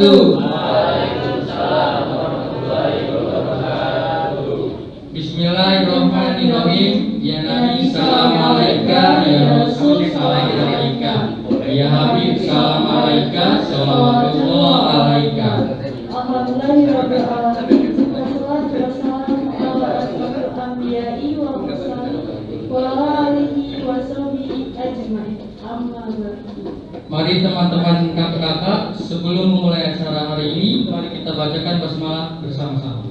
wabarakatuh. Waalaikumsalam warahmatullahi wabarakatuh. Bismillahirrahmanirrahim. Ya Nabi salam alaika, ya Rasul salam alaika, ya Habib salam alaika, salawatullah alaika. Alhamdulillahirabbil alamin. Wassalatu wassalamu ala asyrofil anbiya'i wal mursalin wa ala alihi wa sahbihi ajmain. Amma ba'du. Mari teman-teman kakak-kakak, sebelum memulai acara hari ini, mari kita bacakan basmalah bersama-sama.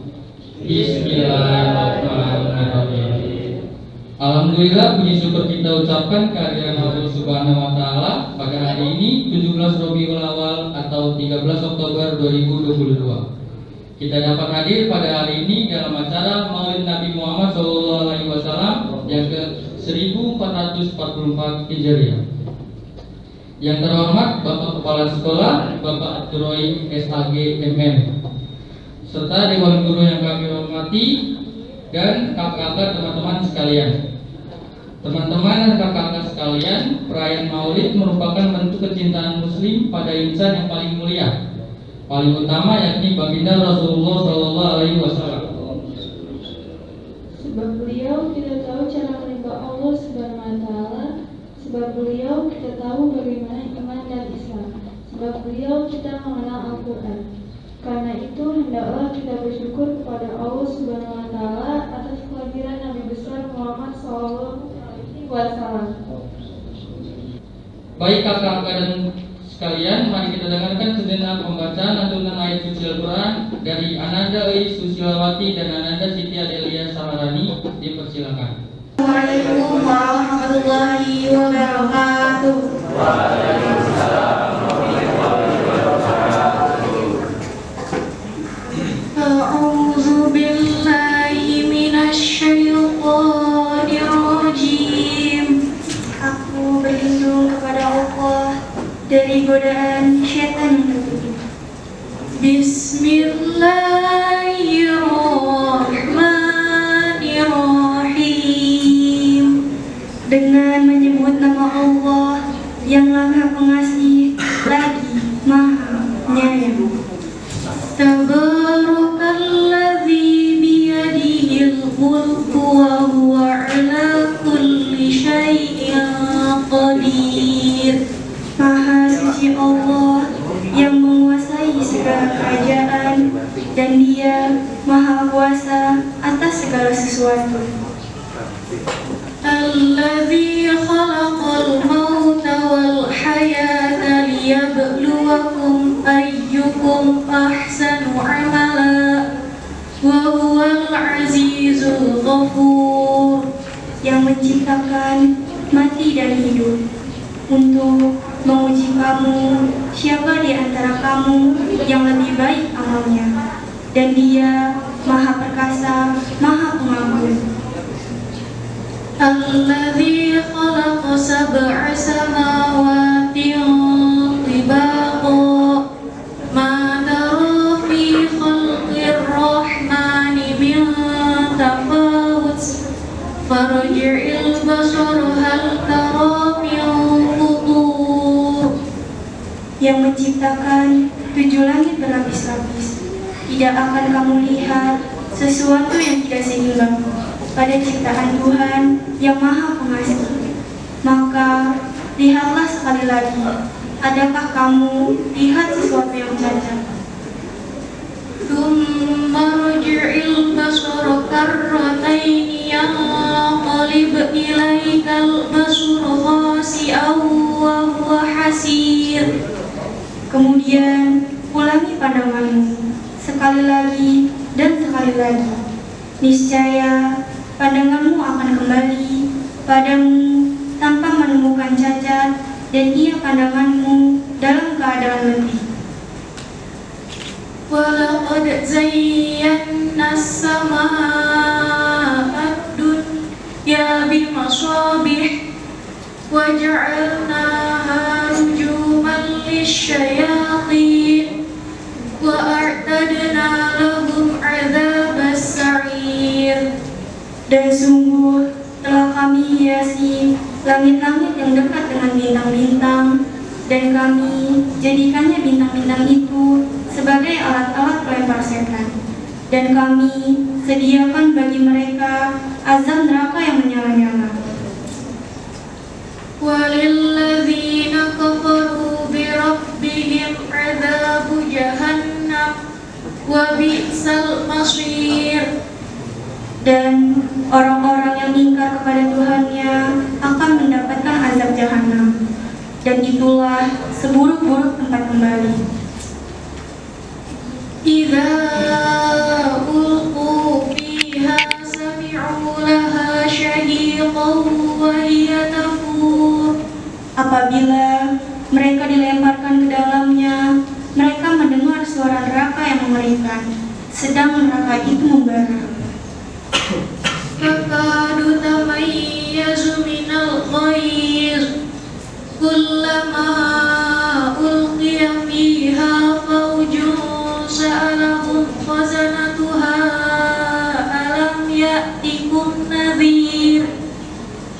Bismillahirrahmanirrahim. Alhamdulillah, puji syukur kita ucapkan kehadiran Allah Subhanahu wa taala pada hari ini 17 Rabiul Awal atau 13 Oktober 2022. Kita dapat hadir pada hari ini dalam acara Maulid Nabi Muhammad SAW yang ke-1444 Hijriah. Yang terhormat Bapak Kepala Sekolah Bapak Abdurrahim SAG MM, serta Dewan Guru yang kami hormati dan kakak-kakak teman-teman sekalian. Teman-teman dan kakak-kakak sekalian, perayaan Maulid merupakan bentuk kecintaan Muslim pada insan yang paling mulia, paling utama, yakni baginda Rasulullah SAW. Sebab beliau kita tahu cara menyembah Allah Subhanahu wa taala. Sebab beliau kita tahu bagaimana iman dan Islam. Sebab beliau kita mengenal Al-Quran. Karena itu hendaklah kita bersyukur kepada Allah Subhanahu wa taala atas kehadiran Nabi besar Muhammad SAW. Baik kakak-kakak dan sekalian, mari kita dengarkan sejenak pembacaan lantunan ayat suci Al-Quran dari Ananda Susilawati dan Ananda Siti Adelia Samarani. Dipersilakan. Assalamualaikum warahmatullahi wabarakatuh. Waalaikumsalam warahmatullahi wabarakatuh. A'udzu billahi minasy syaithanir rajim. Aku berlindung kepada Allah dari godaan syaitan yang terkutuk. Bismillahirrahmanirrahim. Dengan menyebut nama Allah yang Maha Pengasih lagi Maha Penyayang. Tabarakalladzi biyadihil mulku wa huwa ala kulli syai'in qadir. Maha suci Allah yang menguasai segala kerajaan dan Dia Maha Kuasa atas segala sesuatu. Alladzi khalaqal mauta wal hayata liyabluwakum ayyukum ahsanu amala wa huwal azizul ghafur. Yang menciptakan mati dan hidup untuk menguji kamu siapa di antara kamu yang lebih baik amalnya, dan Dia Maha Perkasa, Maha Pengampun. Alladzi khalaqa sab'a samawati tibaqa ma tara fi khalqir rahmani min tafawut farji'il basara hal tara min futur. Yang menciptakan 7 langit berlapis-lapis, tidak akan kamu lihat sesuatu yang tidak seimbang pada ciptaan Tuhan yang Maha Pengasih. Maka lihatlah sekali lagi, adakah kamu lihat sesuatu yang cacat? Tsumma rji'il basara karrataini yanqalib ilaikal basaru khasi'an wa huwa hasir. Kemudian ulangi pandanganmu sekali lagi dan sekali lagi. Niscaya pandanganmu akan kembali padamu tanpa menemukan cacat, dan ia pandanganmu dalam keadaan letih. Walaqad zayyana as-samaa'a ad-dunya bimasabih wa ja'alnaha rujuman lisyayatin wa a'tadna lahum 'adzabas sa'ir. Dan sungguh telah kami hiasi langit-langit yang dekat dengan bintang-bintang, dan kami jadikannya bintang-bintang itu sebagai alat-alat pelempar setan. Dan kami sediakan bagi mereka azab neraka yang menyala-nyala. Walilladzina kafaru birabbihim adzabu jahannam wa bi'sal masir. Dan orang-orang yang ingkar kepada Tuhannya akan mendapatkan azab jahanam, dan itulah seburuk-buruk tempat kembali. Idza ulqu fiha sami'u laha syahiqan wa hiya tafur. Apabila mereka dilemparkan ke dalamnya, mereka mendengar suara neraka yang mengerikan, sedang neraka itu membara. Takadu tamayyazu minal ghayz kullama ulqiya fiha fawjun sa'alahum khazanatuha alam ya'tikum nadhir.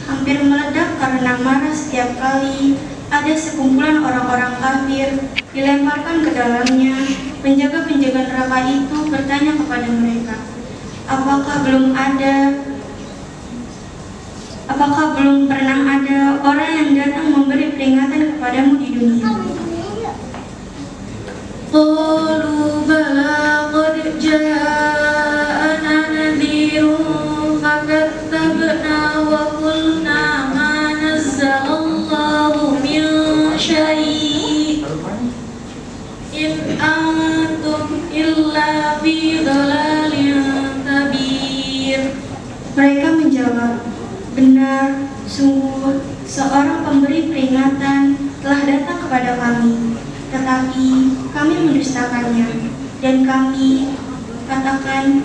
Hampir meledak karena marah setiap kali ada sekumpulan orang-orang kafir dilemparkan ke dalamnya. Penjaga-penjaga neraka itu bertanya kepada mereka, apakah belum pernah ada orang yang datang memberi peringatan kepadamu di dunia? Qalu bala qad ja'ana nadhirun fakadzabna wa qulna ma nazzalallahu min syai' in antum illa fi dhalalin kabir. Mereka menjawab, benar, sungguh seorang pemberi peringatan telah datang kepada kami, tetapi kami mendustakannya. Dan kami katakan,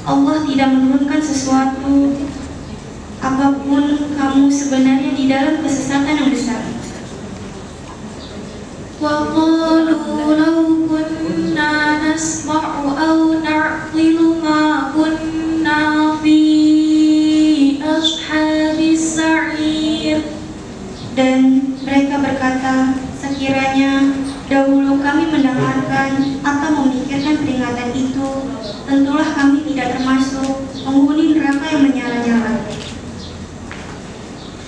Allah tidak menurunkan sesuatu apapun, kamu sebenarnya di dalam kesesatan yang besar. Wa qalu law kunna nasma'u aw na'qilu ma kunna fi ashabis sa'ir. Dan mereka berkata, sekiranya dahulu kami mendengarkan atau memikirkan peringatan itu, tentulah kami tidak termasuk penghuni neraka yang menyala-nyala.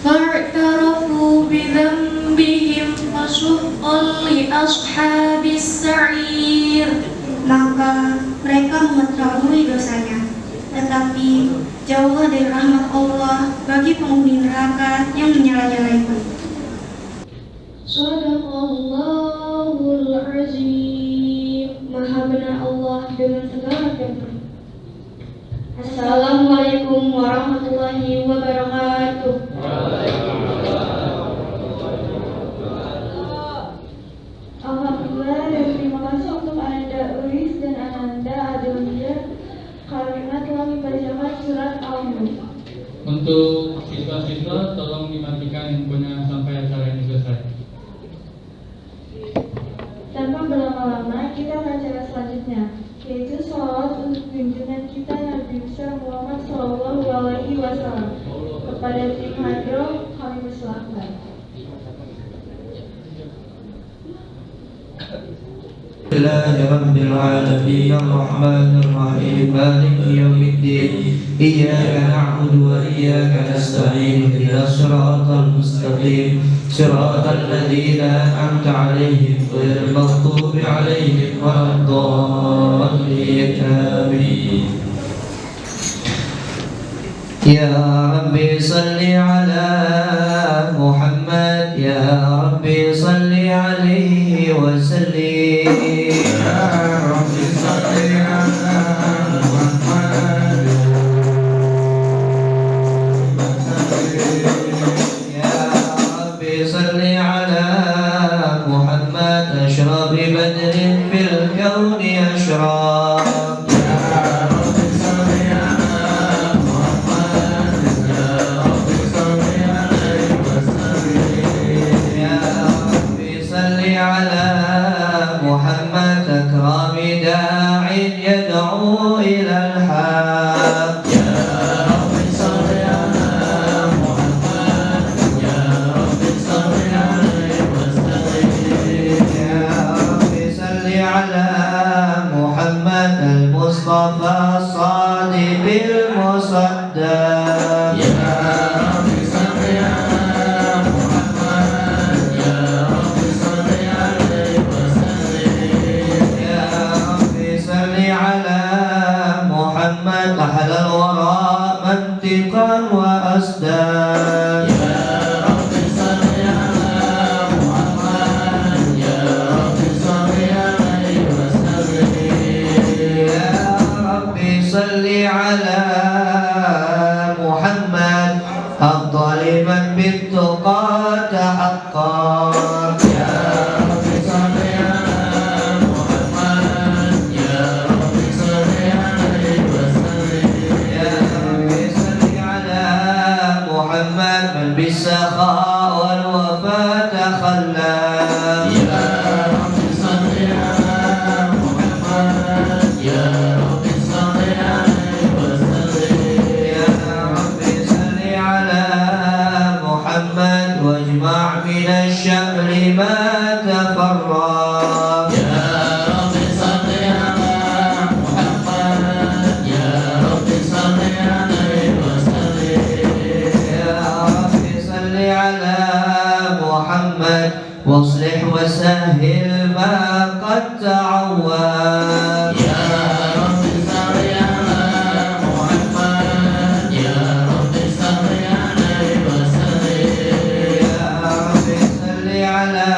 Fa'tarafu bidzambihim fasuqqan li ashabis sa'ir. Maka mereka mengetahui dosanya, tetapi jauhlah dari rahmat Allah bagi penghuni neraka yang menyala-nyala itu. Shadaqallahul azim. Maha benar Allah dengan segala firman. Assalamualaikum warahmatullahi wabarakatuh. Alhamdulillah dan terima kasih untuk Ananda Ulis dan Ananda Adelia karena telah membacakan surat Al-Mulk. Untuk siswa-siswa tolong dimatikan handphonenya sampai acara ini selesai. Tanpa berlama-lama, kita ke acara selanjutnya, yaitu sholawat untuk junjungan kita Nabi besar Muhammad Sallallahu Alaihi Wasallam. Kepada tim hadroh kami persilahkan. لله رب العالمين الرحمن الرحيم مالك يوم الدين إياك نعبد وإياك نستعين اهدنا الصراط المستقيم صراط الذين أنعمت عليهم غير المغضوب عليهم ولا الضالين آمين. يا ربي صل على محمد يا ربي صل عليه وسلم يا ربي صل على محمد يا ربي صل على محمد أشرف بدر في الكون أشرف يا ربي صل على محمد يا ربي صل على بالتقى تحقق يا رب صل على محمد يا رب صل عليه وسلم يا رب صل على محمد من بالسخاء والوفاء تخلى يا رب صل على محمد يا رب صل عليه وسلم يا رب صل على محمد واجمع من الشمل ما تفرق يا رب صل على محمد يا رب صل عليه وسلم يا رب صل على محمد واصلح وسهل ما قد تعود يا رب صل على محمد يا رب صل عليه وسلم يا رب صل على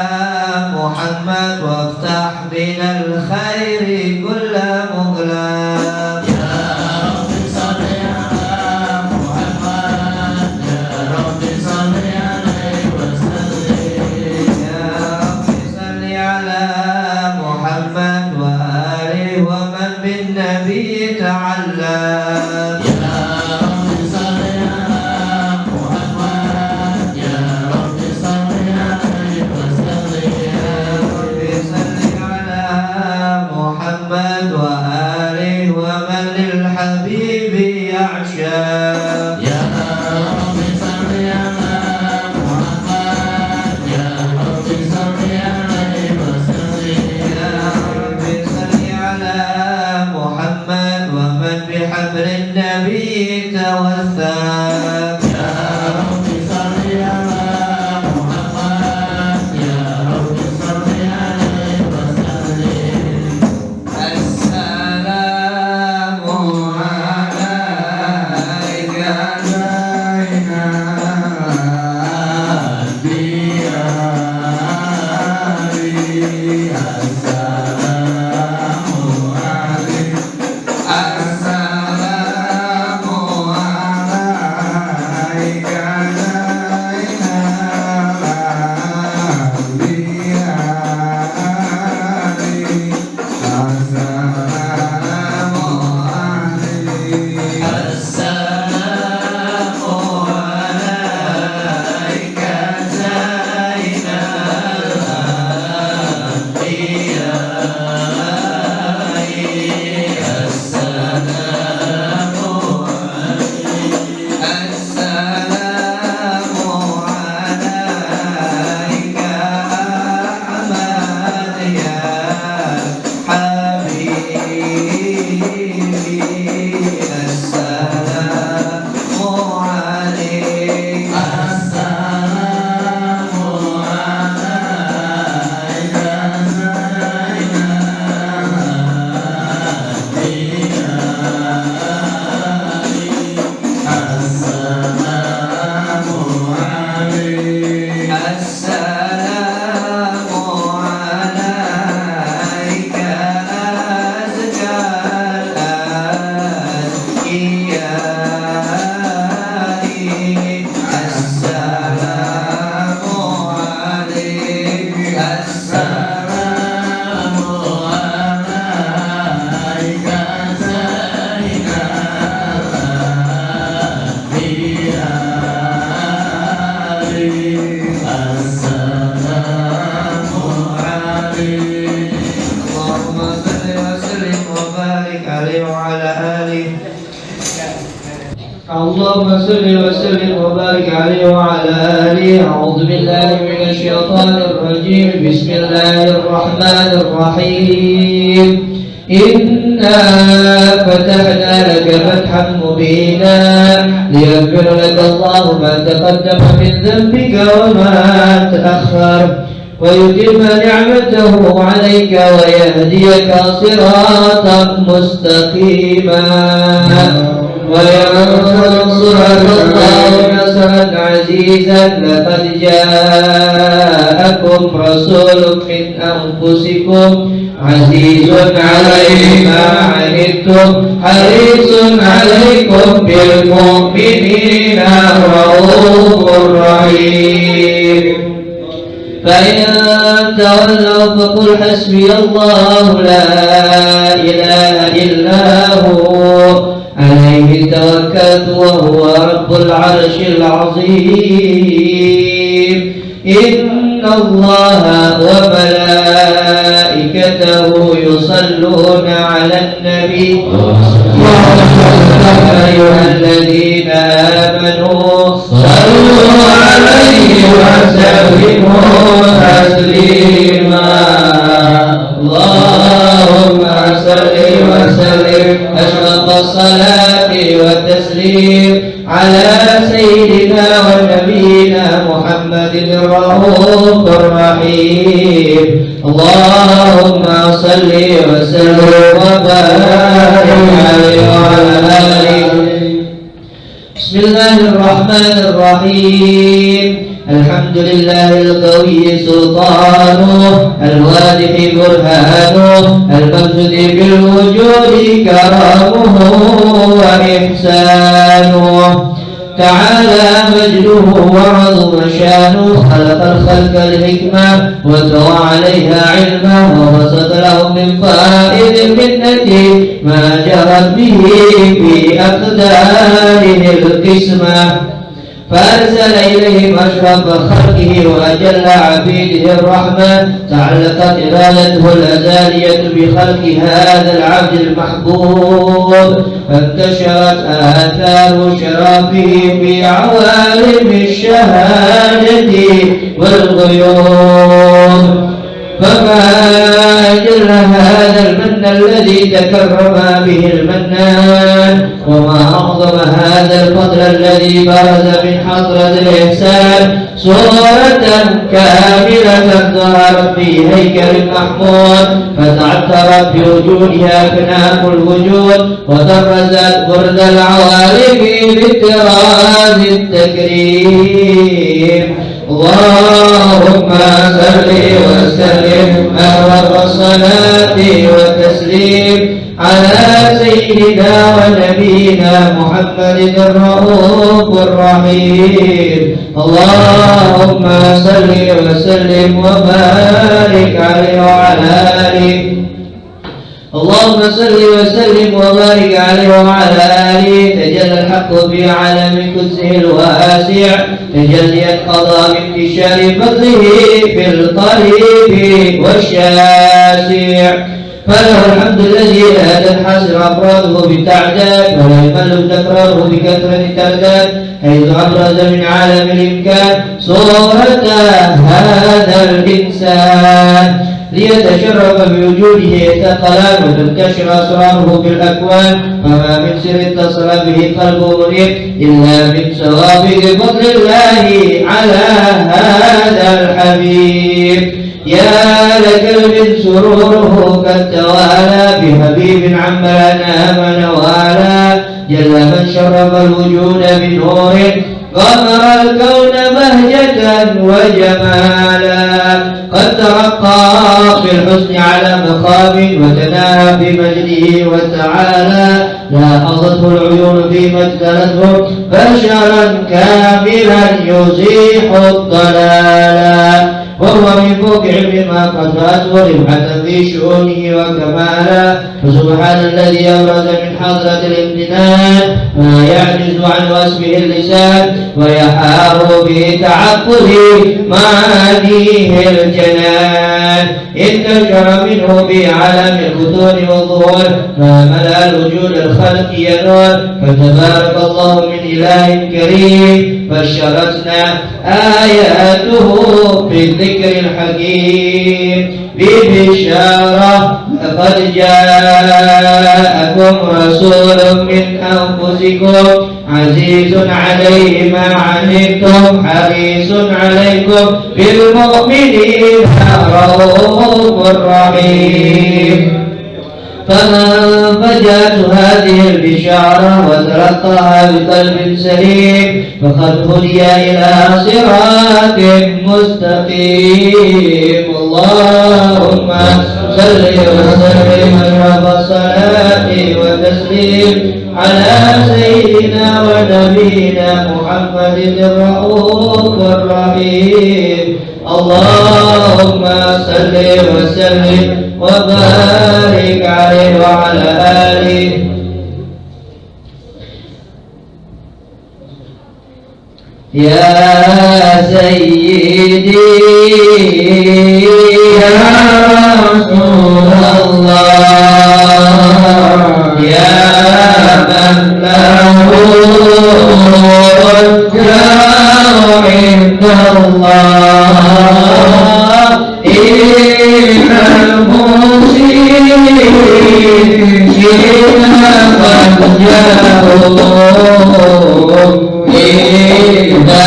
محمد وافتح بنا الخير كل مغلق يا رب صل على محمد يا رب صل عليه وسلم يا رب صل على محمد وآله ومن بالنبي تعلم يا رب صل على محمد يا رب صل عليه وسلم يا رب صل على محمد وآله ومن للحبيب يعشق يا رب صل على محمد يا رب صل عليه وسلم يا رب صل على محمد ومن بحبل النبي توثق يا رب صل على محمد يا رب صل عليه وسلم السلام عليك زين الأنبياء السلام عليك السلام عليك زين الأنبياء السلام عليك زين الأنبياء السلام عليك السلام عليك أحمد يا حبيبي السلام عليك السلام عليك السلام عليك أزكى الأنبياء السلام عليك السلام عليك زين الأنبياء السلام عليك اللهم صل وسلم وبارك عليه وعلى آله اللهم صل وسلم وبارك عليه وعلى آله أعوذ بالله من الشيطان الرجيم بسم الله الرحمن الرحيم إنا فتحنا لك فتحا مبينا ليغفر لك الله ما تقدم من ذنبك وما تأخر ويتم نعمته عليك ويهديك صراطا مستقيما وينصرك الله نصرا عزيزا لقد جاءكم رسول من أنفسكم عزيز عليه ما عنتم حريص عليكم بالمؤمنين رؤوف رحيم فإن تولوا فقل حسبي الله لا إله إلا هو عليه توكلت وهو رب العرش العظيم إن الله وملائكته يصلون على النبي يا أيها الذين آمنوا صلوا عليه وسلموا تسليما اللهم صل وسلم أشرف الصلاة والتسليم على سيدنا ونبينا محمد الرؤوف الرحيم اللهم صل وسلم وبارك عليه وعلى آله. بسم الله الرحمن الرحيم الحمد لله القوي سلطانه الواضح برهانه المبسوط بالوجود كرامه وإحسانه تعالى مجده وعظم شانه خلق الخلق الحكمة وتوى عليها علمه وبسط لهم من فائد منته ما جرت به في أقداره القسمة فأرسل إليهم أشرف خلقه وأجل عبيده الرحمة تعلقت إرادته الأزالية بخلق هذا العبد المحبوب فانتشرت آثار شرفه في عوالم الشهادة والغيوب فما أجل هذا المن الذي تكرم به المنان وما أعظم هذا الفضل الذي برز من حضرة الإحسان صورة كاملة ظهرت في هيكل محمود فتعثرت بوجودها أكناف الوجود وطرزت برد العوالم بالطراز التكريم اللهم صل وسلم أشرف الصلاة والتسليم على سيدنا ونبينا محمد الرؤوف الرحيم اللهم صل وسلم وبارك عليه وعلى آله اللهم صل وسلم وبارك عليه وعلى آله تجلى الحق في عالم قدسه الواسع تجليا قضى بانتشار فضله في القريب والشاسع فله الحمد الذي لا تنحصر أفراده بالتعداد ولا يمل تكراره بكثرة التعداد حيث أبرز من عالم الإمكان صورة هذا الإنسان ليتشرف بوجوده ثقلان وتنتشر أسراره في الأكوان فما من سر اتصل به قلبه منيب إلا من سوابق فضل الله على هذا الحبيب يا لقلب سروره قد توالى بحبيب عما نام نوالا جل من شرف الوجود بنور غمر الكون بهجة وجمالا قد ترقى في الحسن على مقام وتناهى في مجده وتعالى لا أضته العيون في اجتلته بشرا كاملا يزيح الضلالا وهو من فوق علم ما قد رأت ورفعة في شؤونه وكمالا فسبحان الذي أبرز من حضرة الامتنان ما يعجز عن وصفه اللسان ويحار به تعقل معانيه الجنان انتشر منه بعالم البطون والظهور ما ملأ الوجود الخلق ينور فتبارك الله من إله كريم بشرتنا آياته في الذكر الحكيم ببشارة لقد جاءكم رسول من أنفسكم عزيز عليه ما عنتم حريص عليكم بالمؤمنين رؤوف رحيم فمن فجأت هذه البشارة وتلقاها بقلب سليم فقد هدي إلى صراط مستقيم اللهم صل وسلم أشرف الصلاة والتسليم على سيدنا ونبينا محمد الرؤوف الرحيم. اللهم صل وسلم وبارك عليه وعلى آله. يا سيدي يا رسول الله يا من له الجاه عند الله إن المسلمين قد جاءوا إذا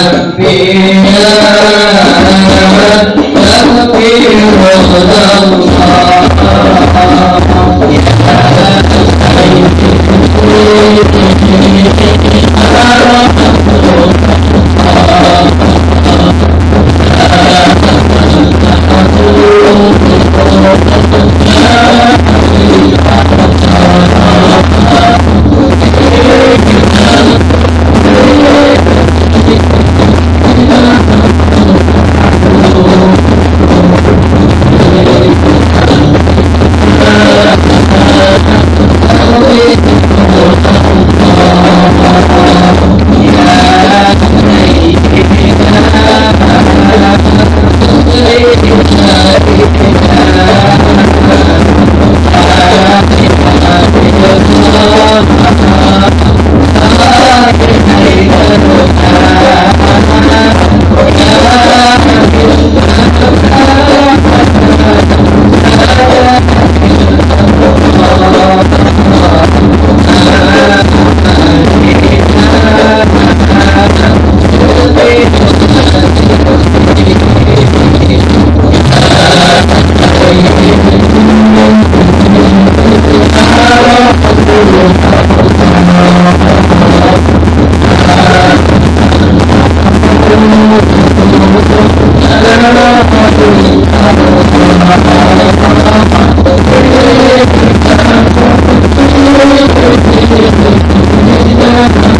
بنا تغفر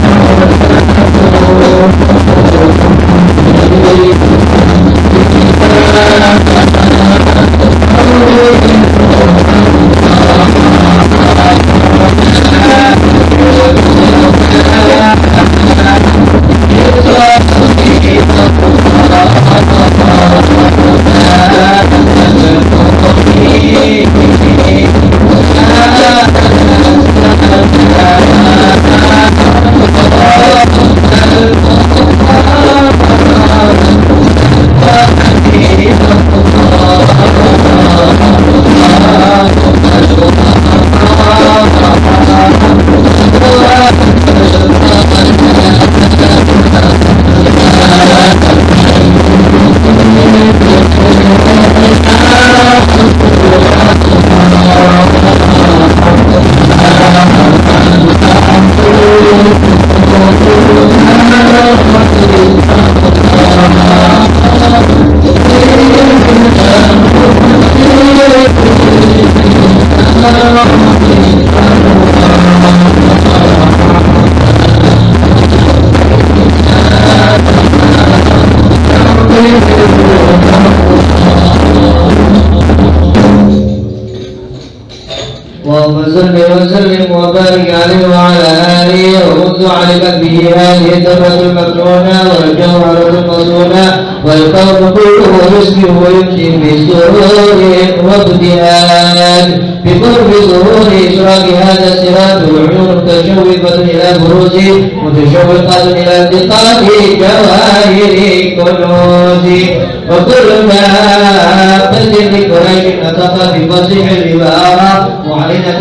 اللهم صل وسلم وبارك عليه وعلى آله ومد عليك به هذه الدرة المكنونة والجوهرة المصونة والكون كله يصبح ويمسي بسرور وابتهال بقرب ظهور إشراق هذا الصراط والعيون متشوقة إلى بروزه متشوقة إلى التقاط جواهر كنوزه وكل دابة لقريش نطقت بفصيح العبارة معلنة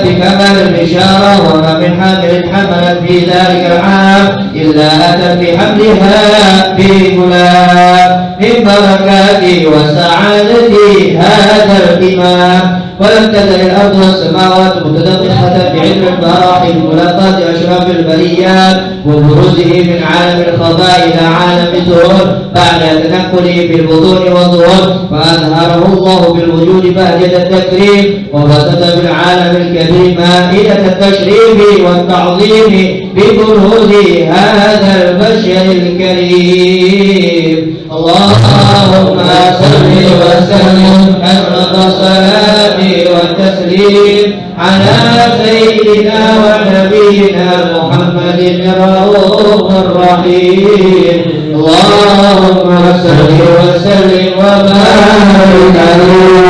بكمال البشارة وما من حامل حملت في ذلك العام إلا أتت بحملها بغلام من بركات وسعادة هذا الإمام ولم تزل الأرض والسماوات متدفقة بعلم المراحل ملاقاة أشراف البريات وبروزه من عالم الخفاء إلى عالم الظهور بعد تنقله بالبطون والظهور، فأظهره الله بالوجود بهجة التكريم وبسط بالعالم الكبير مائدة التشريف والتعظيم ببروز هذا البشر الكريم. اللهم صل وسلم أشرف الصلاة والتسليم على سيدنا ونبينا محمد الرؤوف الرحيم. اللهم صل وسلم وبارك عليه.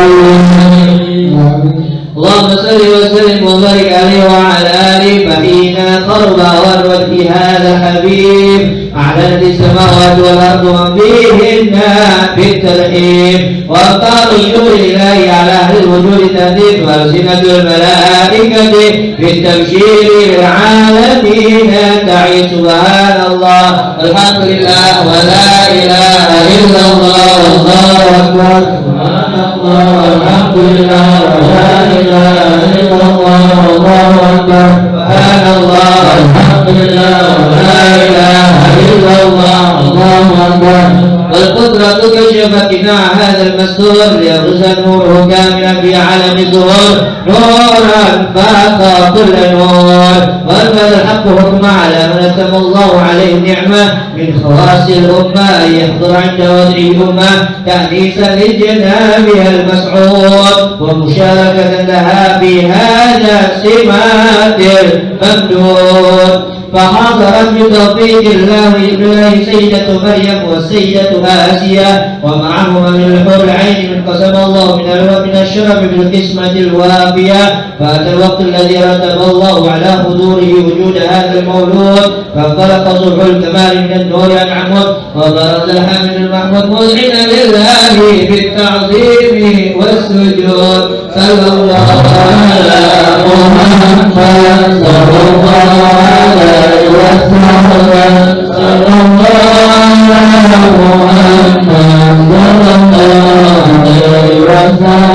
اللهم صل وسلم وبارك عليه وعلى آله. فحين قرب وروت هذا الحبيب أعلنت السماوات والأرض ومن فيهن بالترحيب، وقالوا الشكر لله على أهل الوجود تهديد، وألسنة الملائكة بالتبشير للعالمين تعي سبحان الله الحمد لله ولا إله إلا الله والله أكبر سبحان الله والحمد لله ولا إله إلا الله والله أكبر سبحان الله والحمد لله ولا إله إلا الله والله أكبر. والقدرة كشفت مع هذا المستور ليبرز نوره كاملا في عالم الظهور نورا فاق كل نور، وأنفذ الحق حكم على من أتم الله عليه النعمة من خواص الأمة أن يحضر عند وزن الأمة تأنيسا لجنابها المسعود ومشاركة لها في هذا السمات الممدود. فحضرت بتوفيق الله سيدة مريم والسيدة آسيا ومعهما من الحور العين من قسم الله من الشرف بالقسمة الوافية. فأتى الوقت الذي رتب الله على حضوره وجود هذا المولود، فانطلق صبح الكمال من النور أنعمه وبرز الحامل المحمود مذعنا لله بالتعظيم والسجود. صلى الله على محمد صلى الله عليه وسلم صلى الله على محمد صلى الله عليه وسلم.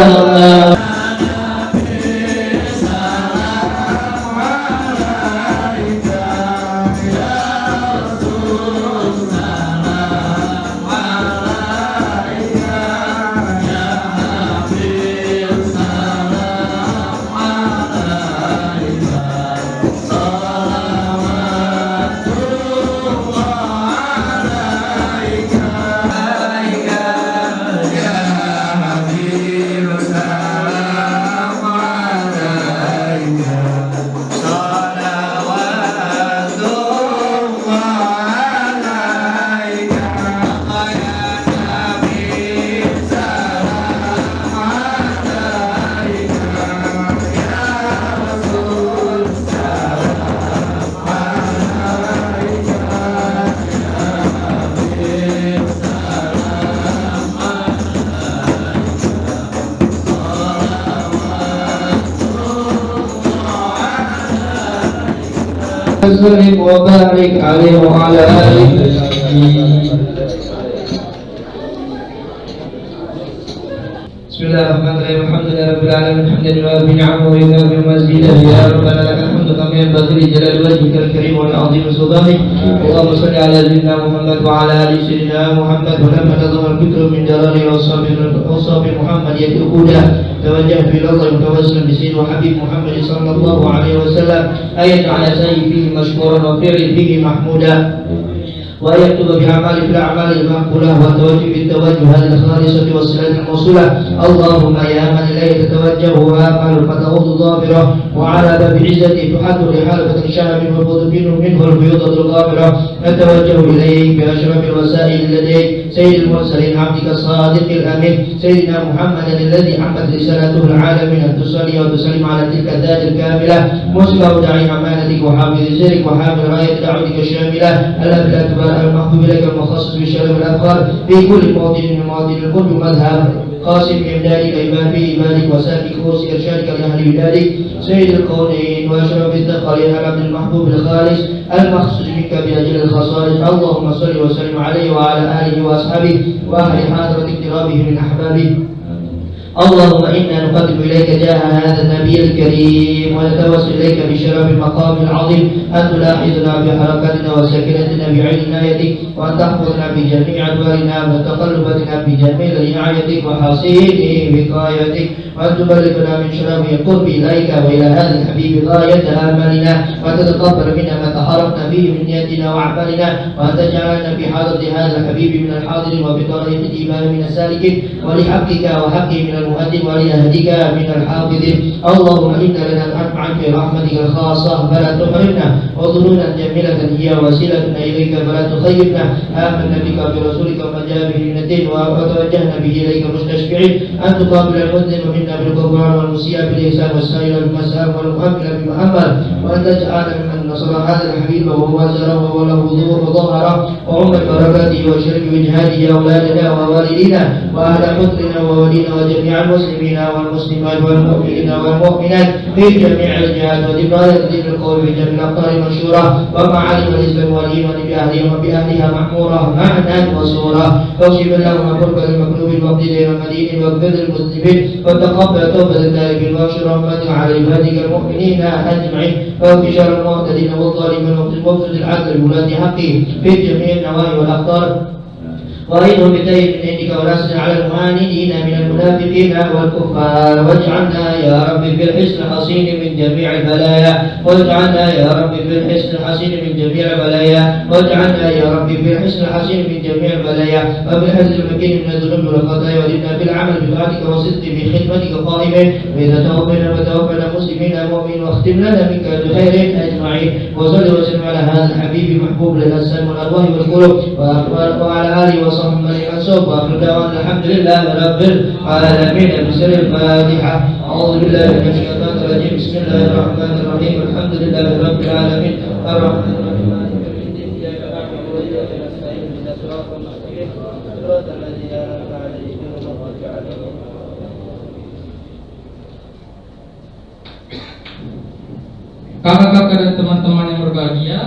وسلم وبارك عليه وعلى آله. بسم الله الرحمن الرحيم. الحمد لله رب العالمين حمدا يوافي نعمه ويكافئ مزيدا. يا ربنا لك الحمد كما ينبغي لجلال وجهك الكريم ولعظيم سلطانك. اللهم صل على سيدنا محمد وعلى ال سيدنا محمد. ولما تظهر الفكر من جلال اوصاف محمد يتوكودا توجه في الارض متوسلا بسيد وحبيب محمد صلى الله عليه وسلم ان يجعل سعي فيه مشكورا وفعل فيه محمودا، وأن يكتب بأعمال في الأعمال المقبولة والتوجه بالتوجه هذه الخالصة والصلاة الموصولة. اللهم يا من إليه تتوجه وأعمال فتعود ظافرة، وعلى باب عزته تحد الرحال فتنشأ منه البيوضة الغافرة. نتوجه إليك بأشرف الوسائل لديك سيد المرسلين عبدك الصادق الأمين سيدنا محمد الذي عمت رسالته العالمين أن تصلي وتسلم على تلك الذات الكاملة مسبح داعي أمانتك وحافظ سرك وحامل راية دعوتك الشاملة الذي لا تبارك المحبوب لك المخصص بالشرف والأفخار في كل موطن من مواطن القرب مذهب قاسم إمدادك عبادك عبادك وسالك كوس إرشادك لأهل بلادك سيد الكونين وأشرف الثقلين العبد المحبوب الخالص المخصوص منك بأجل الخصائص. اللهم صل وسلم عليه وعلى آله وأصحابه وأهل حضرة اقترابه من أحبابه اللهم إنا نقدم إليك جاه هذا النبي الكريم ونتوسل إليك بشرف المقام العظيم أن تلاحظنا في حركاتنا وسكنتنا بعين عنايتك وأن تحفظنا في جميع أدوارنا وتقلباتنا في جميع رعايتك وحصين وقايتك وأن تبلغنا من شرف القرب إليك وإلى هذا الحبيب غاية آمالنا وأن تتقبل منا ما تحركنا به من نيتنا وأعمالنا وأن تجعلنا في حضرة هذا الحبيب من الحاضرين وبطريقة الإيمان من السالكين ولحقك وحقه من المؤدب ولأهلك من الحافظين. اللهم إنا لنا الأنفع في رحمتك الخاصة فلا تحرمنا وظنونا جميلة هي وسيلتنا إليك فلا تخيبنا. آمنا بك برسولك وما جاء به من الدين وتوجهنا به إليك مستشفعين أن تقابل المذنب منا بالغفران والمسيء بالإحسان والسائل بالمسام والمؤمن بالمؤمل وأن تجعلنا ممن نصر هذا الحبيب وهو زره وله ظهره وعم بركاته وشرف وجهاده أولادنا ووالدينا وأهل قدرنا وولينا وجميع المسلمين والمسلمات والمؤمنين والمؤمنات في جميع الجهات ودبار دين القوم في جميع الأقطار المنشورة ومعالم الإسلام والإيمان بأهلها محمورة معنى وصورة. واكشف اللهم كرب المكروب المبتدئ والمدين واغفر للمسلمين وتقبل توبة التائبين واغفر رحمتك على عبادك المؤمنين أجمعين واغفر شر المعتدين والظالمين واغفر العدل بولاة حقه في جميع النواحي والأقطار وأيضا بتيب من عندك ونصر على المعاندين من المنافقين والكفار واجعلنا يا رب في الحسن الحصين من جميع البلايا واجعلنا يا رب في الحسن الحصين من جميع البلايا واجعلنا يا رب في الحسن الحصين من جميع البلايا وبالحفظ المكين من الذنوب والخطايا وزدنا في العمل بطاعتك وصدق في خدمتك قائمين وإذا توفينا فتوفنا مسلمين مؤمنين واختم لنا منك بخير أجمعين. وصل وسلم على هذا الحبيب المحبوب للأجسام والأرواح والقلوب وعلى آله وصحبه من ينصب وآخر دعوانا الحمد لله رب العالمين. بسر الفاتحة. أعوذ بالله من الشيطان الرجيم. بسم الله الرحمن الرحيم. الحمد لله رب العالمين الرحمن الرحيم مالك يوم الدين إياك نعبد وإياك نستعين اهدنا الصراط المستقيم صراط الذين أنعمت عليهم غير المغضوب عليهم. Kakak-kakak dan teman-teman yang berbahagia,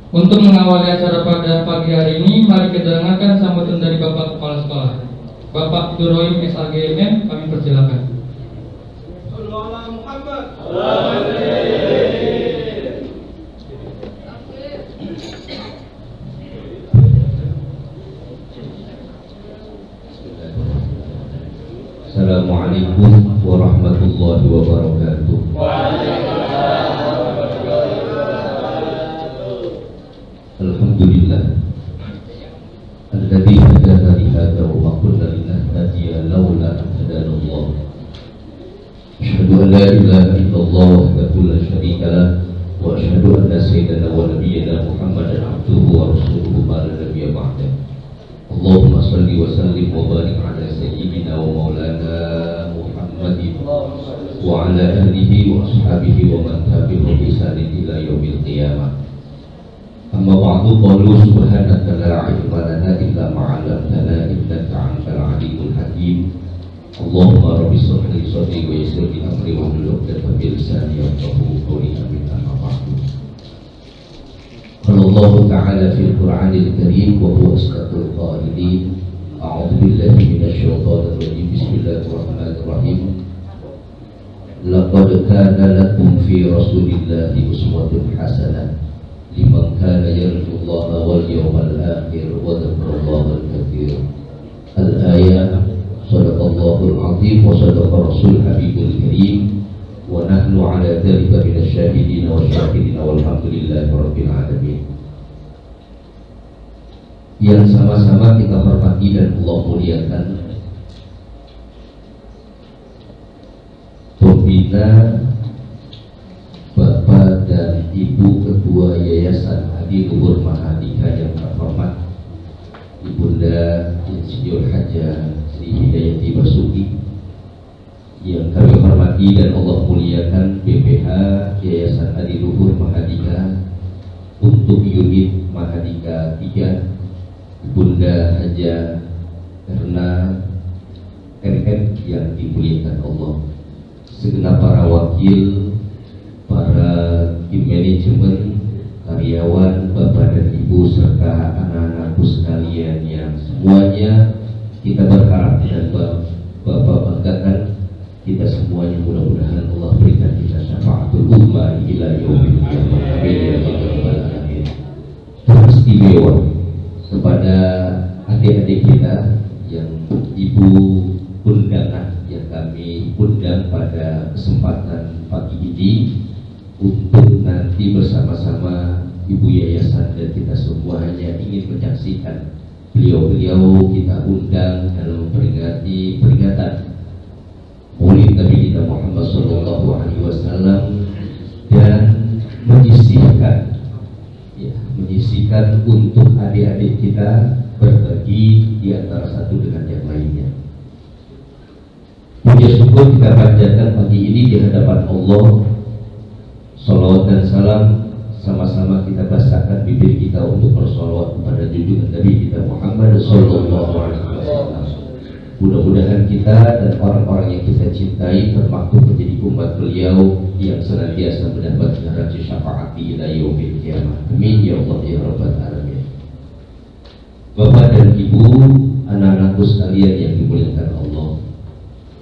untuk mengawali acara pada pagi hari ini, mari kita dengarkan sambutan dari Bapak Kepala Sekolah, Bapak Abdurrahim SAGMM, kami persilakan. Assalamualaikum warahmatullahi wabarakatuh. Alhamdulillah alladzi hadana li hadza wa ma kunna linahtadiya laula an hadana Allah. Asyhadu an la ilaha illallah wahdahu la syarika lah wa asyhadu anna sayyidana wa nabiyyana Muhammadan abduhu wa rasuluhu la nabiyya ba'da. Allahumma salli wa sallim wa barik ala sayyidina wa maulana Muhammadin wa ala alihi wa ashabihi wa man tabi'ahum bi ihsan ila yaumil qiyamah. Amma ba'du, qalu subhanaka la ilma lana illa ma 'allamtana innaka antal alimul hakim. Allahumma rabbi shrah li sadri wa yassir li amri wa hlul 'uqdatam min lisani yafqahu qawli. Amin. Amma ba'du. Qala Allah ta'ala fil Qur'anil Karim wa huwa asdaqul qailin. A'udzu billahi minasy syaithanir rajim. Bismillahirrahmanirrahim. Laqad kana lakum fi Rasulillahi uswatun hasanah liman kana yarjullaha wal yawmal akhir wa dzakarallaha katsiran. Al-ayat. Shadaqallahul azim wa shadaqa rasul habibul karim wa nahnu ala dzalika minasyahidin wa syahidin walhamdulillahi rabbil alamin. Yang sama-sama kita hormati dan Allah muliakan pembina, Bapak dan Ibu Ketua Yayasan Adi Luhur Mahadika yang terhormat Ibunda Insinyur Haja Sri Hidayati Basuki, yang kami hormati dan Allah muliakan BPH Yayasan Adi Luhur Mahadika untuk unit Mahadika 3, Ibunda Haja Erna MM yang dimuliakan Allah, segenap para wakil, para tim manajemen, karyawan, Bapak dan Ibu serta anak-anakku sekalian yang semuanya kita berharap dan semuanya mudah-mudahan Allah berikan kita syafaatul ummah ila yaumil qiyamah. Amin ya rabbal alamin. Teristimewa kepada adik-adik kita yang ibu undangan yang kami undang pada kesempatan pagi ini untuk nanti bersama-sama Ibu Yayasan dan kita semuanya ingin menyaksikan beliau-beliau kita undang dalam memperingati peringatan Maulid Nabi kita Muhammad Sallallahu Alaihi Wasallam dan menyisikan untuk adik-adik kita berbagi di antara satu dengan yang lainnya. Puji syukur kita panjatkan pagi ini di hadapan Allah. Salawat dan salam sama-sama kita basakan bibir kita untuk bersolawat kepada junjungan Nabi kita Muhammad Sallallahu Alaihi Wasallam. Mudah-mudahan kita dan orang-orang yang kita cintai termasuk menjadi umat beliau yang senantiasa mendapat darajat syafaat ila yaumil qiyamah. Amin ya Allah ya rabbal alamin. Bapak dan Ibu, anak-anakku sekalian yang dimuliakan Allah,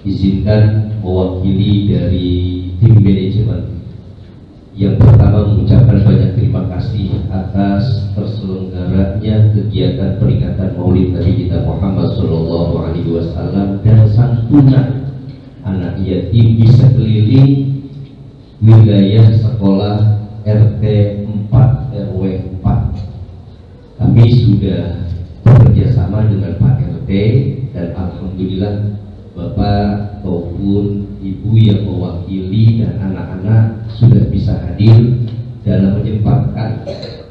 izinkan mewakili dari tim manajemen yang pertama mengucapkan banyak terima kasih atas terselenggaranya kegiatan peringatan Maulid Nabi kita Muhammad Sallallahu Alaihi Wasallam dan santunan anak yatim di sekeliling wilayah sekolah RT 4 RW 4. Kami sudah bekerjasama dengan Pak RT dan alhamdulillah Bapak maupun Ibu yang mewakili dan anak-anak sudah bisa hadir dalam menyempatkan.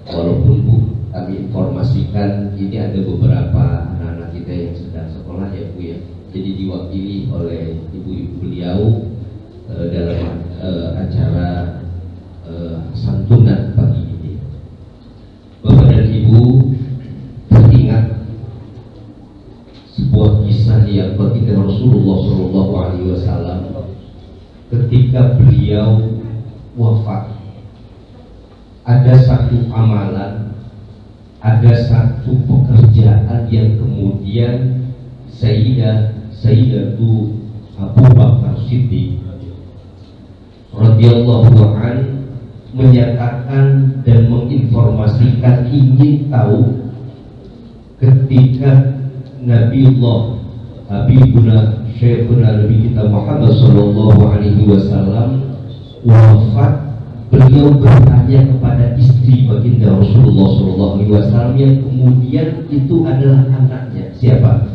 Walaupun Bu, kami informasikan ini ada beberapa anak-anak kita yang sedang sekolah ya Bu ya. Jadi diwakili oleh ibu-ibu beliau dalam acara santunan pagi ini. Bapak dan Ibu, teringat sebuah kisah yang ketika Rasulullah Shallallahu Alaihi Wasallam ketika beliau wafat, ada satu amalan, ada satu pekerjaan yang kemudian Sayyidatu Abu Bakar Siddiq radhiyallahu an menyatakan dan menginformasikan ingin tahu ketika Nabiullah Habibuna Syekhuna Nabi kita Muhammad Sallallahu Alaihi Wasallam wafat, beliau bertanya kepada istri baginda Rasulullah Sallallahu Alaihi Wasallam yang kemudian itu adalah anaknya. Siapa?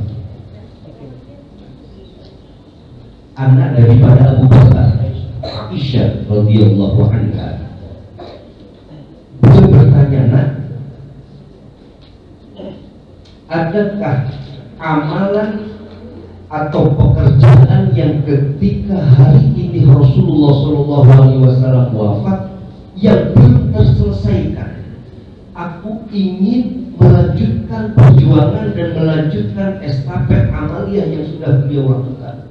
Anak daripada Abu Bakar, Aisyah radhiyallahu anha. Beliau bertanya, "Nak, adakah amalan atau pekerjaan yang ketika hari ini Rasulullah Shallallahu Alaihi Wasallam wafat yang belum terselesaikan? Aku ingin melanjutkan perjuangan dan melanjutkan estafet amalia yang sudah beliau lakukan."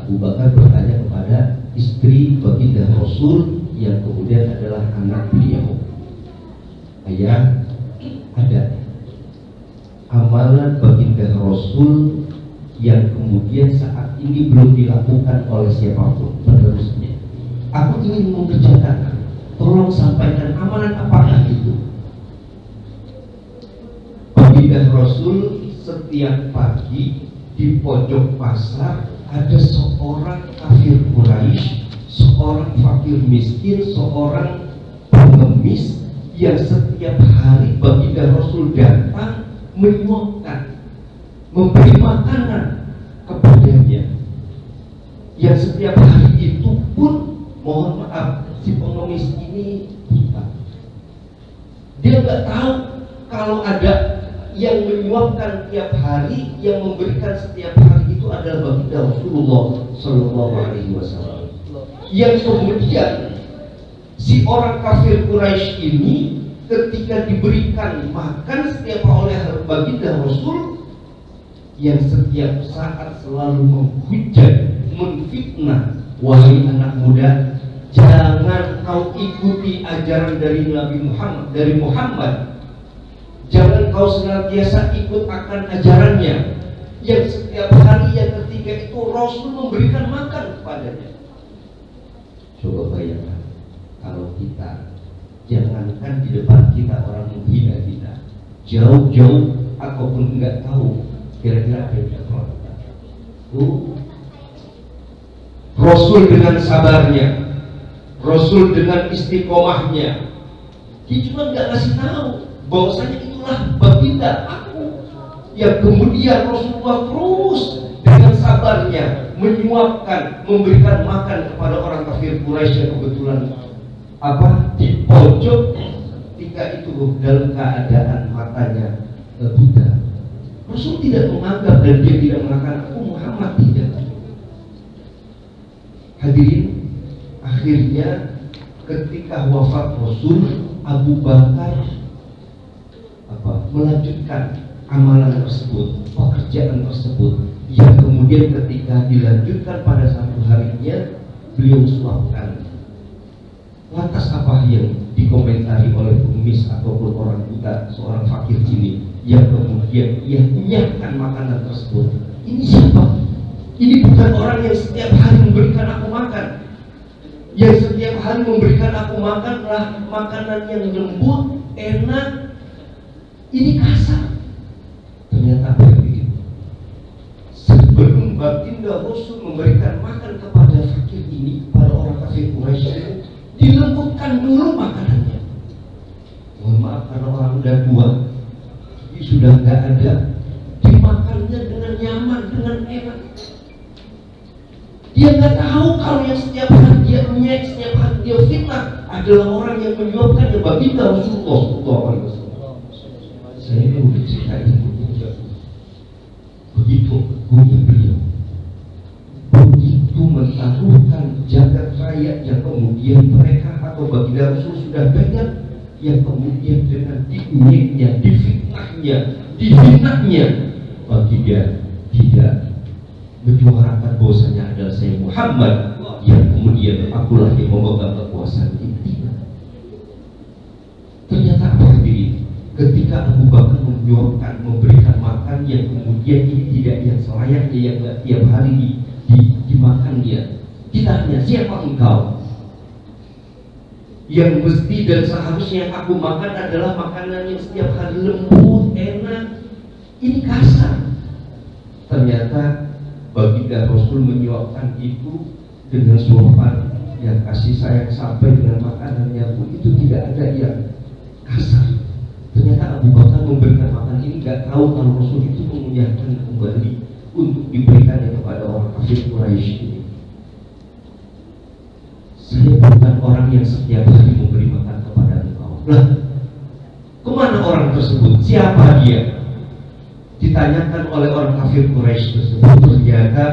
Abu Bakar bertanya kepada istri baginda Rasul yang kemudian adalah anak beliau, "Ayah, ada amalan baginda Rasul yang kemudian saat ini belum dilakukan oleh siapapun penerusnya. Aku ingin mengerjakan. Tolong sampaikan amalan apakah itu?" Baginda Rasul setiap pagi di pojok pasar ada seorang kafir Quraisy, seorang fakir miskin, seorang pengemis yang setiap hari baginda Rasul datang menyuapkan, memberi makanan kepadanya. Yang setiap hari itu pun, mohon maaf, si pengemis ini buta. Dia nggak tahu kalau ada yang menyuapkan tiap hari, yang memberikan setiap hari itu adalah baginda Rasulullah Sallallahu Alaihi Wasallam. Yang kemudian si orang kafir Quraisy ini ketika diberikan makan setiap oleh baginda Rasul, yang setiap saat selalu menghujat, menfitnah, "Wahai anak muda, jangan kau ikuti ajaran dari Muhammad, jangan kau senantiasa ikut akan ajarannya." Yang setiap hari yang ketika ketika itu Rasul memberikan makan kepadanya. Coba bayangkan kalau kita, jangankan di depan kita orang menghina kita, jauh-jauh ataupun enggak tahu, kira-kira apa yang kita lakukan? Rasul dengan sabarnya, Rasul dengan istiqomahnya, dia cuma nggak ngasih tahu bahwasanya itulah baginda aku. Yang kemudian Rasulullah terus dengan sabarnya menyuapkan, memberikan makan kepada orang kafir Quraisy yang kebetulan di pojok ketika itu dalam keadaan matanya buta. Rasul tidak menganggap dan dia tidak mengatakan aku Muhammad, tidak. Hadirin, akhirnya ketika wafat Rasul, Abu Bakar melanjutkan amalan tersebut, pekerjaan tersebut, yang kemudian ketika dilanjutkan pada satu harinya beliau suapkan. Lantas apa yang dikomentari oleh pengemis ataupun orang buta, seorang fakir ini, yang kemudian ia menyiapkan makanan tersebut? Ini siapa? Ini bukan orang yang setiap hari memberikan aku makan. Yang setiap hari memberikan aku makanlah makanan yang lembut, enak. Ini kasar. Ternyata begitu. Sebelum baginda Rasul memberikan makan kepada fakir ini, pada orang kafir Quraisy, dilembutkan dulu makanannya. Mohon maaf karena orang udah tua, jadi sudah nggak ada. Dimakannya dengan nyaman, dengan enak. Dia nggak tahu kalau yang setiap hari dia menyek, setiap hari dia fitnah adalah orang yang menyuapkannya baginda Rasulullah SAW. Saya ini udah ceritain begitu punya beliau, begitu mentaruhkan jagat raya yang kemudian mereka atau baginda Rasul sudah banyak, yang kemudian dengan diunyeknya, difitnahnya, dihinanya, baginda tidak menyuarakan bahwasanya adalah saya Muhammad, yang kemudian akulah yang memegang kekuasaan ini. Ternyata apa hadirin? Ketika Abu Bakar menyuapkan, memberikan makan yang kemudian ini tidak yang selayaknya, yang tiap hari dimakan dia. Ditanya, siapa engkau? Yang mesti dan seharusnya yang aku makan adalah makanan yang setiap hari lembut, enak. Ini kasar. Ternyata baginda Rasul menyuapkan itu dengan suapan yang kasih sayang sampai dengan makanannya pun itu tidak ada yang kasar. Ternyata Abu Bakar memberikan makan ini gak tahu kalau Rasul itu mengunyahkan kembali untuk diberikannya kepada orang kafir Quraisy ini. Saya bukan orang yang setiap hari memberi makan kepada engkau. Lah, kemana orang tersebut? Siapa dia? Ditanyakan oleh orang kafir Quraisy tersebut. Ternyata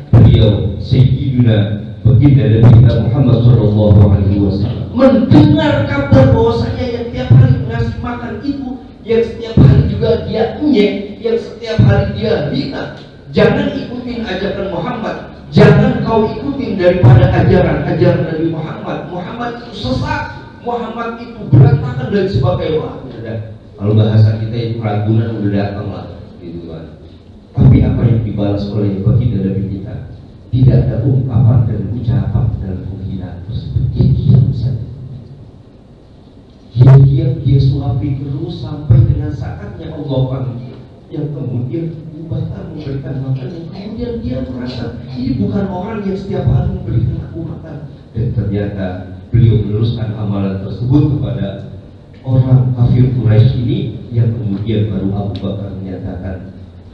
beliau Sayyidina baginda Nabi Muhammad SAW mendengar kabar bahwasanya yang tiap hari ngasih makan itu, yang setiap hari juga dia nyek, yang setiap hari dia hina. Jangan ikutin ajaran Muhammad, jangan kau ikutin daripada ajaran Nabi Muhammad. Muhammad itu sesat, Muhammad itu berantakan dan sebagainya. Kalau bahasa kita itu ragunan udah datang lah, gitu kan. Tapi apa yang dibalas oleh baginda Nabi kita? Tidak ada ungkapan dan ucapan dalam penghinaan tersebut. Dia diam saja. Dia suapi terus sampai dengan saatnya Allah panggil, yang kemudian Abu Bakar memberikan makan, yang kemudian dia merasa ini bukan orang yang setiap hari memberikan aku makan. Dan ternyata beliau meneruskan amalan tersebut kepada orang kafir Quraisy ini, yang kemudian baru Abu Bakar menyatakan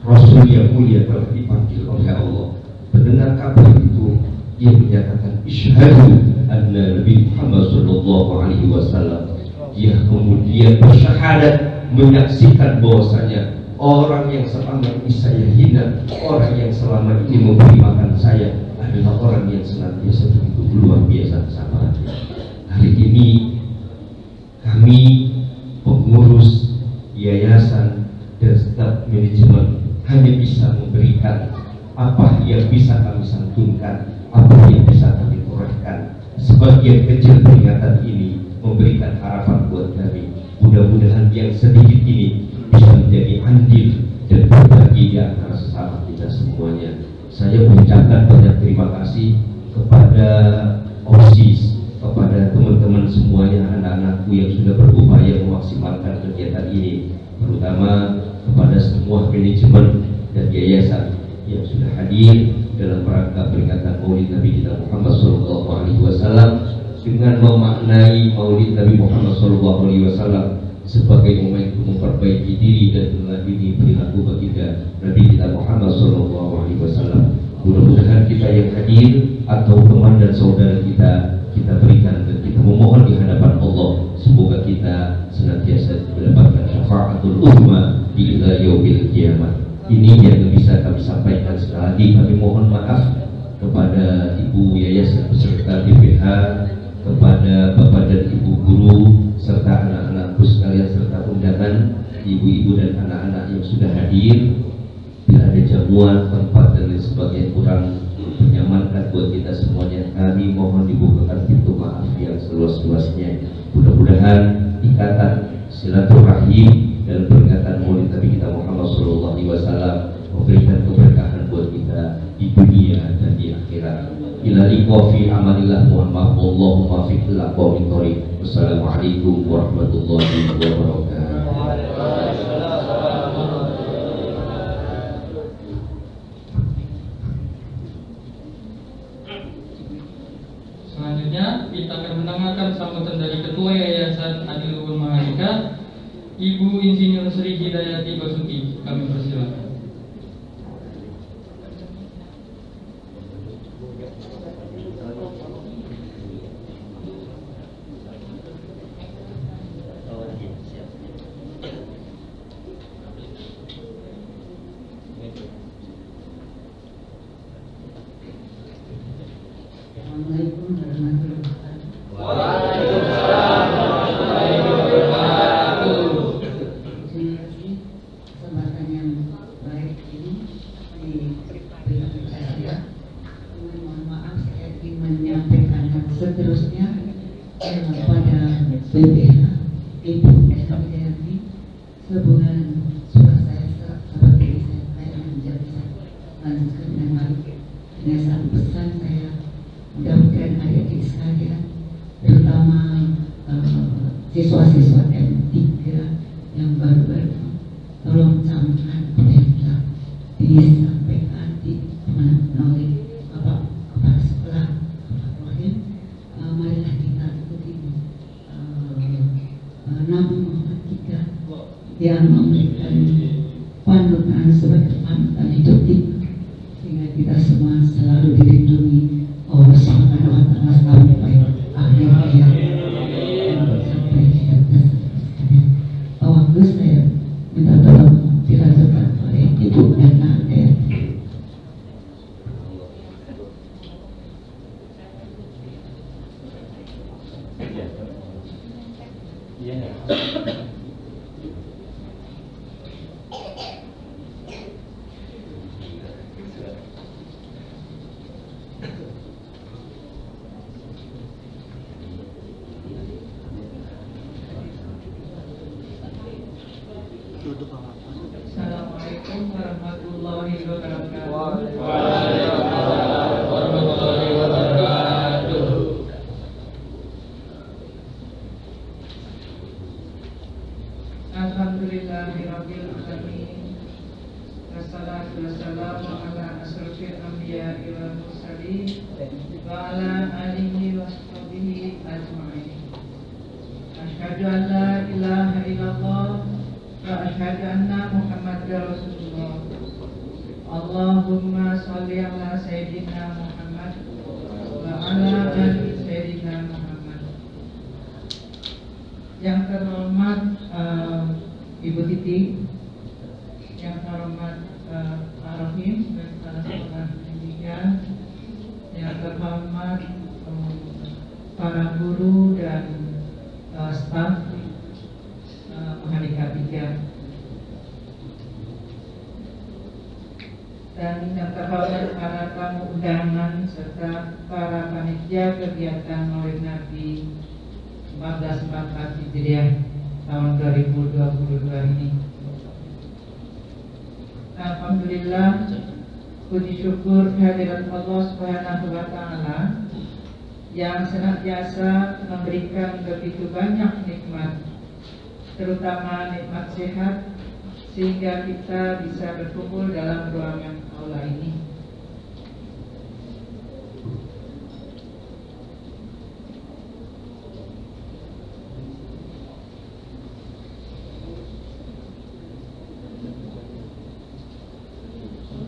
Rasul yang mulia telah dipanggil oleh Allah. Mendengar kabar itu, dia menyatakan isyhadu anna Nabi Muhammad SAW. Dia kemudian bersyahadat, menyaksikan bahwasanya orang yang selama ini saya hina, orang yang selama ini memberi makan saya adalah orang yang senantiasa begitu luar biasa kesabarannya. Hari ini kami pengurus yayasan dan staf manajemen hanya bisa memberikan apa yang bisa kami santunkan, apa yang bisa kami kurangkan. Sebagian kecil peringatan ini memberikan harapan buat kami. Mudah-mudahan yang sedikit ini bisa menjadi andil dan berbagi di antara sesama kita semuanya. saya mengucapkan banyak terima kasih kepada OSIS, kepada teman-teman semuanya, anak-anakku yang sudah berupaya memaksimalkan kegiatan ini, terutama kepada semua manajemen dan yayasan yang sudah hadir dalam rangka peringatan Maulid Nabi kita Muhammad SAW dengan memaknai Maulid Nabi Muhammad SAW sebagai momentum memperbaiki diri dan meladeni perilaku baginda Nabi kita Muhammad SAW. Mudah-mudahan kita yang hadir atau teman dan saudara kita berikan dan kita memohon di hadapan Allah, semoga kita senantiasa mendapatkan syafaatul uzma di ila yaumil qiyamah. Ini yang bisa kami sampaikan. Sekali lagi kami mohon maaf kepada Ibu Yayasan beserta DPH, kepada Bapak dan Ibu guru serta anak-anakku sekalian serta undangan ibu-ibu dan anak-anak yang sudah hadir. Bila ada jamuan, tempat dan lain sebagainya kurang menyamankan buat kita semuanya, kami mohon dibukakan pintu maaf yang seluas-luasnya. Mudah-mudahan ikatan silaturahim dan peringatan Maulid Nabi kita Muhammad SAW memberikan keberkahan buat kita di dunia dan di akhirat. Ila liqa fi amalillah, mohon maaf, Allahumma fiq ila qawmin thoriq. Wassalamualaikum warahmatullahi wabarakatuh. Selanjutnya kita akan mendengarkan sambutan dari Ketua Yayasan Adiluhur Mahardika, Ibu Insinyur Sri Hidayati Basuki. Kami persilakan. Assalamualaikum warahmatullahi wabarakatuh. Waalaikumsalam warahmatullahi wabarakatuh. Terima kasih kesempatan yang baik ini diberikan saya. Mohon maaf, saya ingin menyampaikan seterusnya pada BPH Ibu Hidayati. Sebulan suara saya seperti saya menjadi lanjutkan dengan baik. Dengan satu pesan saya, mudah-mudahan adik-adik sekalian, terutama siswa-siswa M3 yang baru-baru, tolong camkan apa yang telah disampaikan di melalui kepala sekolah, kemudian marilah kita ikuti Nabi Muhammad kita yang memberikan panutan sebagai panutan hidup kita, sehingga kita semua selalu dilindungi Allah Subhanahu wa Ta'ala sampai akhir hayat dan sampai di atas sekalian. Waktu saya minta tolong dilanjutkan oleh Ibu dan adik. Assalamualaikum warahmatullahi wabarakatuh. Waalaikumsalam warahmatullahi wabarakatuh. Alhamdulillahirabbil alamin. Wassalatu wassalamu ala asrofil anbiya'i wal mursalin wa ala alihi wa sahbihi ajma'in. Asyhadu an la ilaha illallah wa asyhadu anna Muhammadar Rasulullah. Allahumma sholli ala sayyidina Muhammad wa ala ali sayyidina Muhammad. Yang terhormat Ibu Titi, yang terhormat Pak Rohim dan para sekolah pendidikan, yang terhormat para guru dan staf Mahardika 3, dan yang terhormat para tamu undangan serta para panitia kegiatan Maulid Nabi 1444 Hijriah tahun 2022 ini. Alhamdulillah, puji syukur kehadirat Allah Subhanahu wa Ta'ala yang senantiasa memberikan begitu banyak nikmat, terutama nikmat sehat, sehingga kita bisa berkumpul dalam ruangan aula ini.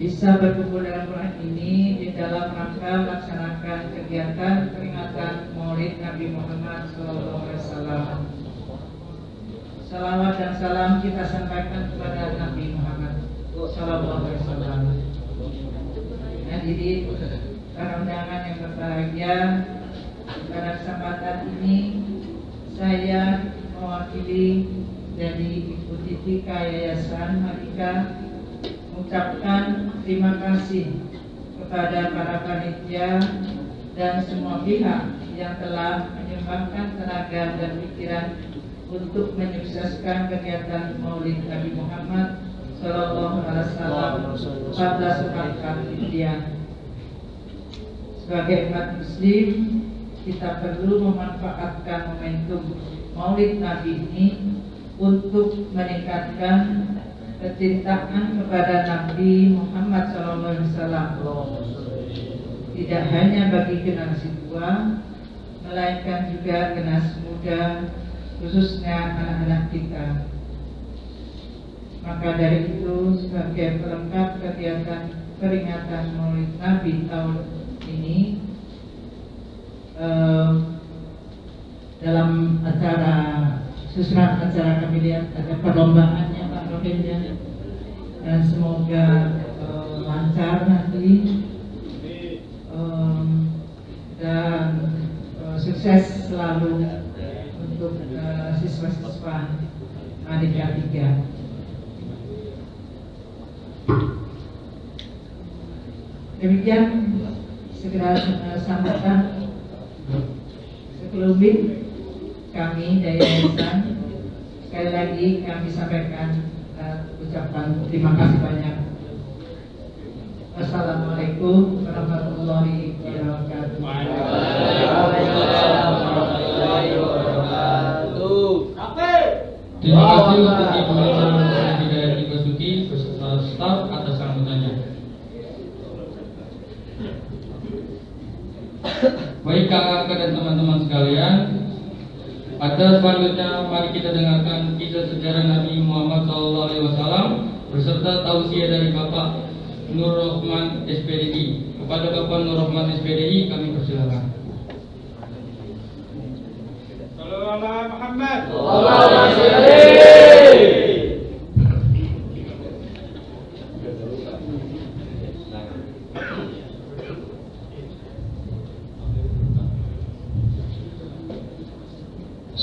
Bisa berkumpul dalam ruangan ini di dalam rangka melaksanakan kegiatan peringatan Maulid Nabi Muhammad SAW. Salawat dan salam kita sampaikan kepada Nabi Muhammad SAW. Hadirin para undangan yang berbahagia, pada kesempatan ini saya mewakili dari Ibu Titika Yayasan Malika mengucapkan terima kasih kepada para panitia dan semua pihak yang telah menyumbangkan tenaga dan pikiran untuk menyukseskan kegiatan Maulid Nabi Muhammad Sallallahu Alaihi Wasallam 1444 Hijriah. Sebagai umat Muslim, kita perlu memanfaatkan momentum Maulid Nabi ini untuk meningkatkan kecintaan kepada Nabi Muhammad SAW, tidak hanya bagi generasi tua, melainkan juga generasi muda, khususnya anak-anak kita. Maka dari itu, sebagai pelengkap kegiatan peringatan Maulid Nabi tahun ini, dalam acara susunan acara kami lihat ada perlombaannya Pak Rohimnya, dan semoga lancar nanti dan sukses selalu untuk siswa-siswa Madika 3. Demikian segera sambutan sekelumit kami dari yayasan. Sekali lagi kami sampaikan ucapan terima kasih banyak. Wassalamualaikum warahmatullahi wabarakatuh. Terima kasih untuk Ibu Hidayat Basuki beserta staf atas sambutannya. Baik kakak-kakak dan teman-teman sekalian, pada selanjutnya mari kita dengarkan kisah sejarah Nabi Muhammad SAW beserta tausiah dari Bapak Nur Rahman SPDI. Kepada Bapak Nur Rahman SPDI kami persilakan. Sallallahu Muhammad.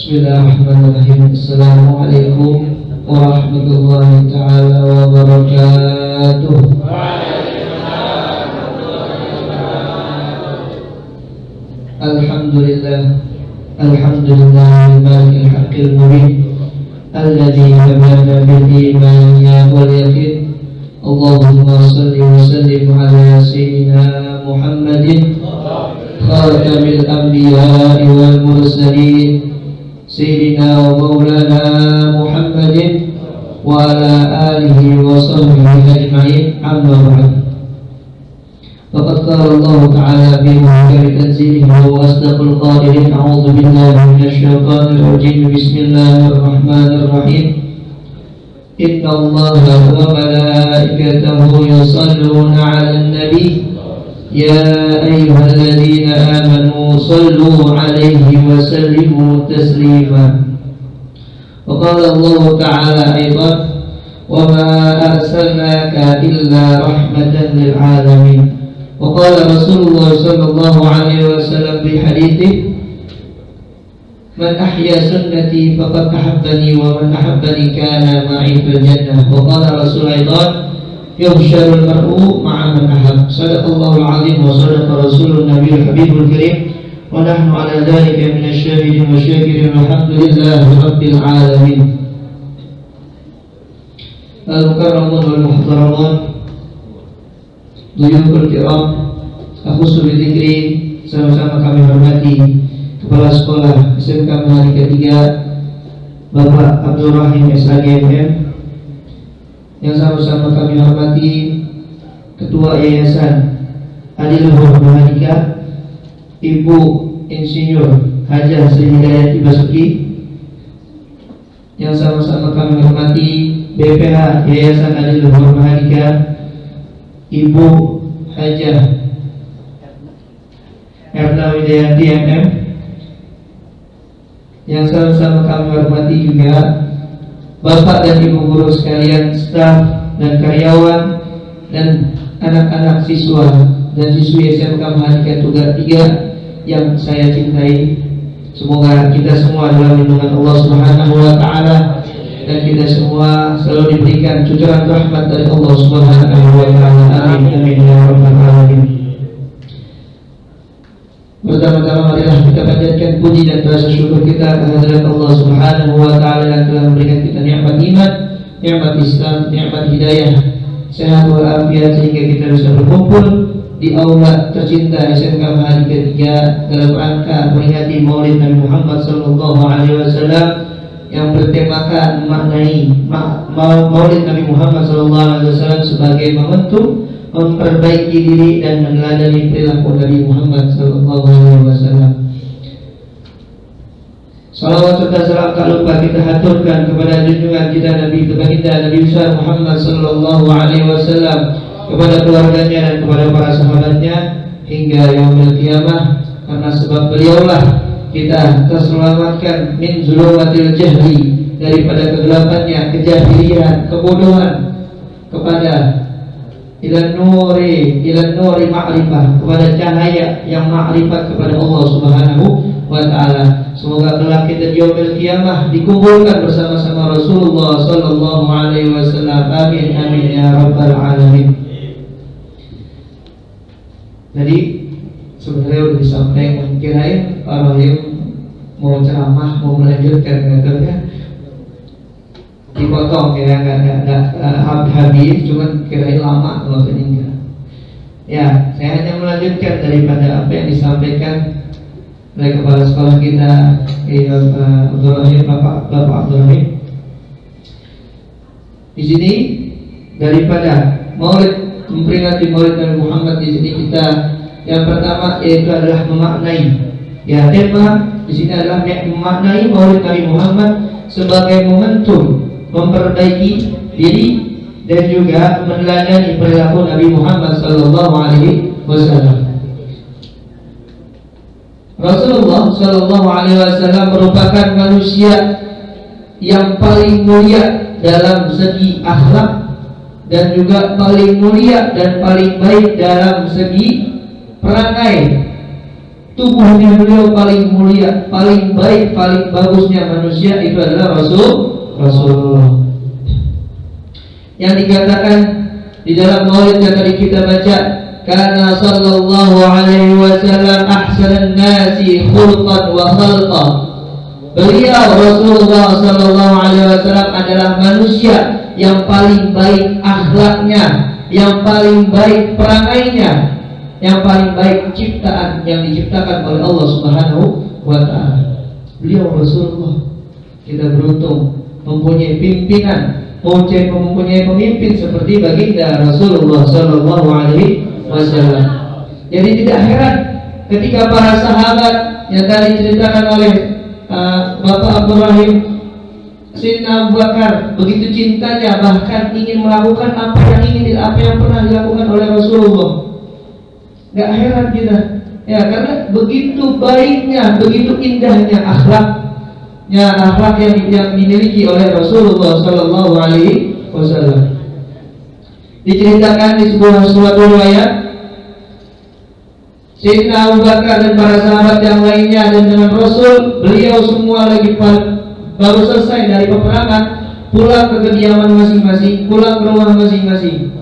Bismillahirrahmanirrahim. Assalamualaikum warahmatullahi taala wabarakatuh. Alhamdulillah, alhamdulillah malikil haqqil mubin alladzi hamana bil iman wal yaqin. Allahumma salli wa sallim ala sayyidina Muhammadin khatamil anbiya'i wal mursalin Sayyidina wa maulana Muhammadin wa ala alihi wa sahbihi ajma'in, amma ba'd. Faqad qala Allah ta'ala fi muhkami tanzilihi wa asdaqul qa'ilin, a'udzu billahi minasy syaithanir rajim. Bismillahirrahmanirrahim. Inna Allaha wa malaikatahu yusalluna 'alan nabi يا أيها الذين آمنوا صلوا عليه وسلموا تسليما. وقال الله تعالى أيضا وما أرسلناك إلا رحمة للعالمين. وقال رسول الله صلى الله عليه وسلم في حديثه من أحيا سنتي فقد أحبني ومن أحبني كان معي في الجنة. وقال رسول أيضا يحشر المرء مع من أحب. صدق الله العظيم وصدق رسول النبي الحبيب الكريم ونحن على ذلك من الشاهدين والشاكرين والحمد لله رب العالمين. المكرمون والمحترمون Duyuful kiram, akhusu bidzikri, sama-sama kami hormati Kepala Sekolah SMK Maharika 3 Bapak Abdul Rahim SAGMM, yang sama-sama kami hormati Ketua Yayasan Adiluhur Maharika Ibu Insinyur Hajah Sri Hidayati Basuki, yang sama-sama kami hormati BPH Yayasan Adiluhur Maharika Ibu Hajah Erna Widayanti MM, yang sama-sama kami hormati juga Bapak dan Ibu guru sekalian, staf dan karyawan, dan anak-anak siswa dan siswi SMK Maharika Tugas 3 yang saya cintai. Semoga kita semua dalam lindungan Allah Subhanahu wa Ta'ala, dan kita semua selalu diberikan cucuran rahmat dari Allah Subhanahu wa Ta'ala. Amin amin ya rabbal alamin. Pertama-tama marilah kita panjatkan puji dan rasa syukur kita kehadirat Allah Subhanahu wa Ta'ala yang telah memberikan kita nikmat iman, nikmat Islam, nikmat hidayah, sehat walafiat, sehingga kita bisa berkumpul di aula tercinta SMK Maharika 3 dalam rangka memperingati Maulid Nabi Muhammad sallallahu alaihi wasallam yang bertemakan memaknai Maulid Nabi Muhammad sallallahu alaihi wasallam sebagai momentum memperbaiki diri dan meneladani perilaku Nabi Muhammad sallallahu alaihi wasallam. Salawat serta salam tak lupa kita haturkan kepada junjungan kita Nabi baginda Nabi besar Muhammad sallallahu alaihi wasallam, kepada keluarganya dan kepada para sahabatnya hingga yaumil qiyamah, karena sebab beliaulah kita terselamatkan min zulumatil jahli, daripada kegelapannya kejahilian, kebodohan, kepada ila nuri ma'rifah, kepada cahaya yang ma'rifat kepada Allah Subhanahu wa Ta'ala. Semoga kelak kita di yaumil qiyamah dikumpulkan bersama-sama Rasulullah sallallahu alaihi wasallam. Amin amin ya rabbal alamin. Jadi sebenarnya udah disampaikan, kirain Pak Rahim mau ceramah, mau melanjutkan katanya dipotong, kira nggak habis, cuman kirain lama kalau meninggal. Ya, saya hanya melanjutkan daripada apa yang disampaikan oleh kepala sekolah kita, Abdul Rahim, Bapak Abdul Rahim. Di sini daripada Maulid, memperingati Maulid Nabi Muhammad, di sini kita yang pertama yaitu adalah memaknai. Ya, tema di sini adalah memaknai Maulid Nabi Muhammad sebagai momentum memperbaiki diri dan juga meneladani perilaku Nabi Muhammad sallallahu alaihi wasallam. Rasulullah sallallahu alaihi wasallam merupakan manusia yang paling mulia dalam segi akhlak, dan juga paling mulia dan paling baik dalam segi perangai. Tubuhnya beliau paling mulia, paling baik, paling bagusnya manusia itu adalah Rasulullah. Yang dikatakan di dalam Maulid yang tadi kita baca, karena sallallahu alaihi wasallam ahsanan nasi khulqan wa khalqa. Beliau Rasulullah sallallahu alaihi wasallam adalah manusia yang paling baik akhlaknya, yang paling baik perangainya, yang paling baik ciptaan yang diciptakan oleh Allah Subhanahu wa Ta'ala. Beliau Rasulullah. Kita beruntung mempunyai pimpinan, mempunyai pemimpin seperti baginda Rasulullah sallallahu alaihi wasallam. Jadi tidak heran ketika para sahabat yang tadi diceritakan oleh Bapak Abdul Rahim, Sayyidina Abu Bakar begitu cintanya, bahkan ingin melakukan apa yang pernah dilakukan oleh Rasulullah. Gak heran kita, ya, karena begitu baiknya, begitu indahnya akhlak yang dimiliki oleh Rasulullah sallallahu alaihi wasallam. Diceritakan di sebuah suatu riwayat, Sayyidina Abu Bakar dan para sahabat yang lainnya dan dengan Rasul, beliau semua lagi baru selesai dari peperangan, pulang ke kediaman masing-masing, pulang ke rumah masing-masing.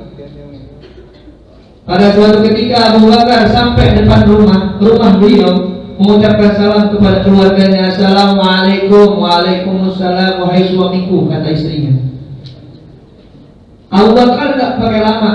Pada suatu ketika Abu Bakar sampai depan rumah beliau, mengucapkan salam kepada keluarganya. Assalamualaikum. Waalaikumsalam, wahai suamiku, kata istrinya. Abu Bakar tidak pakai lama.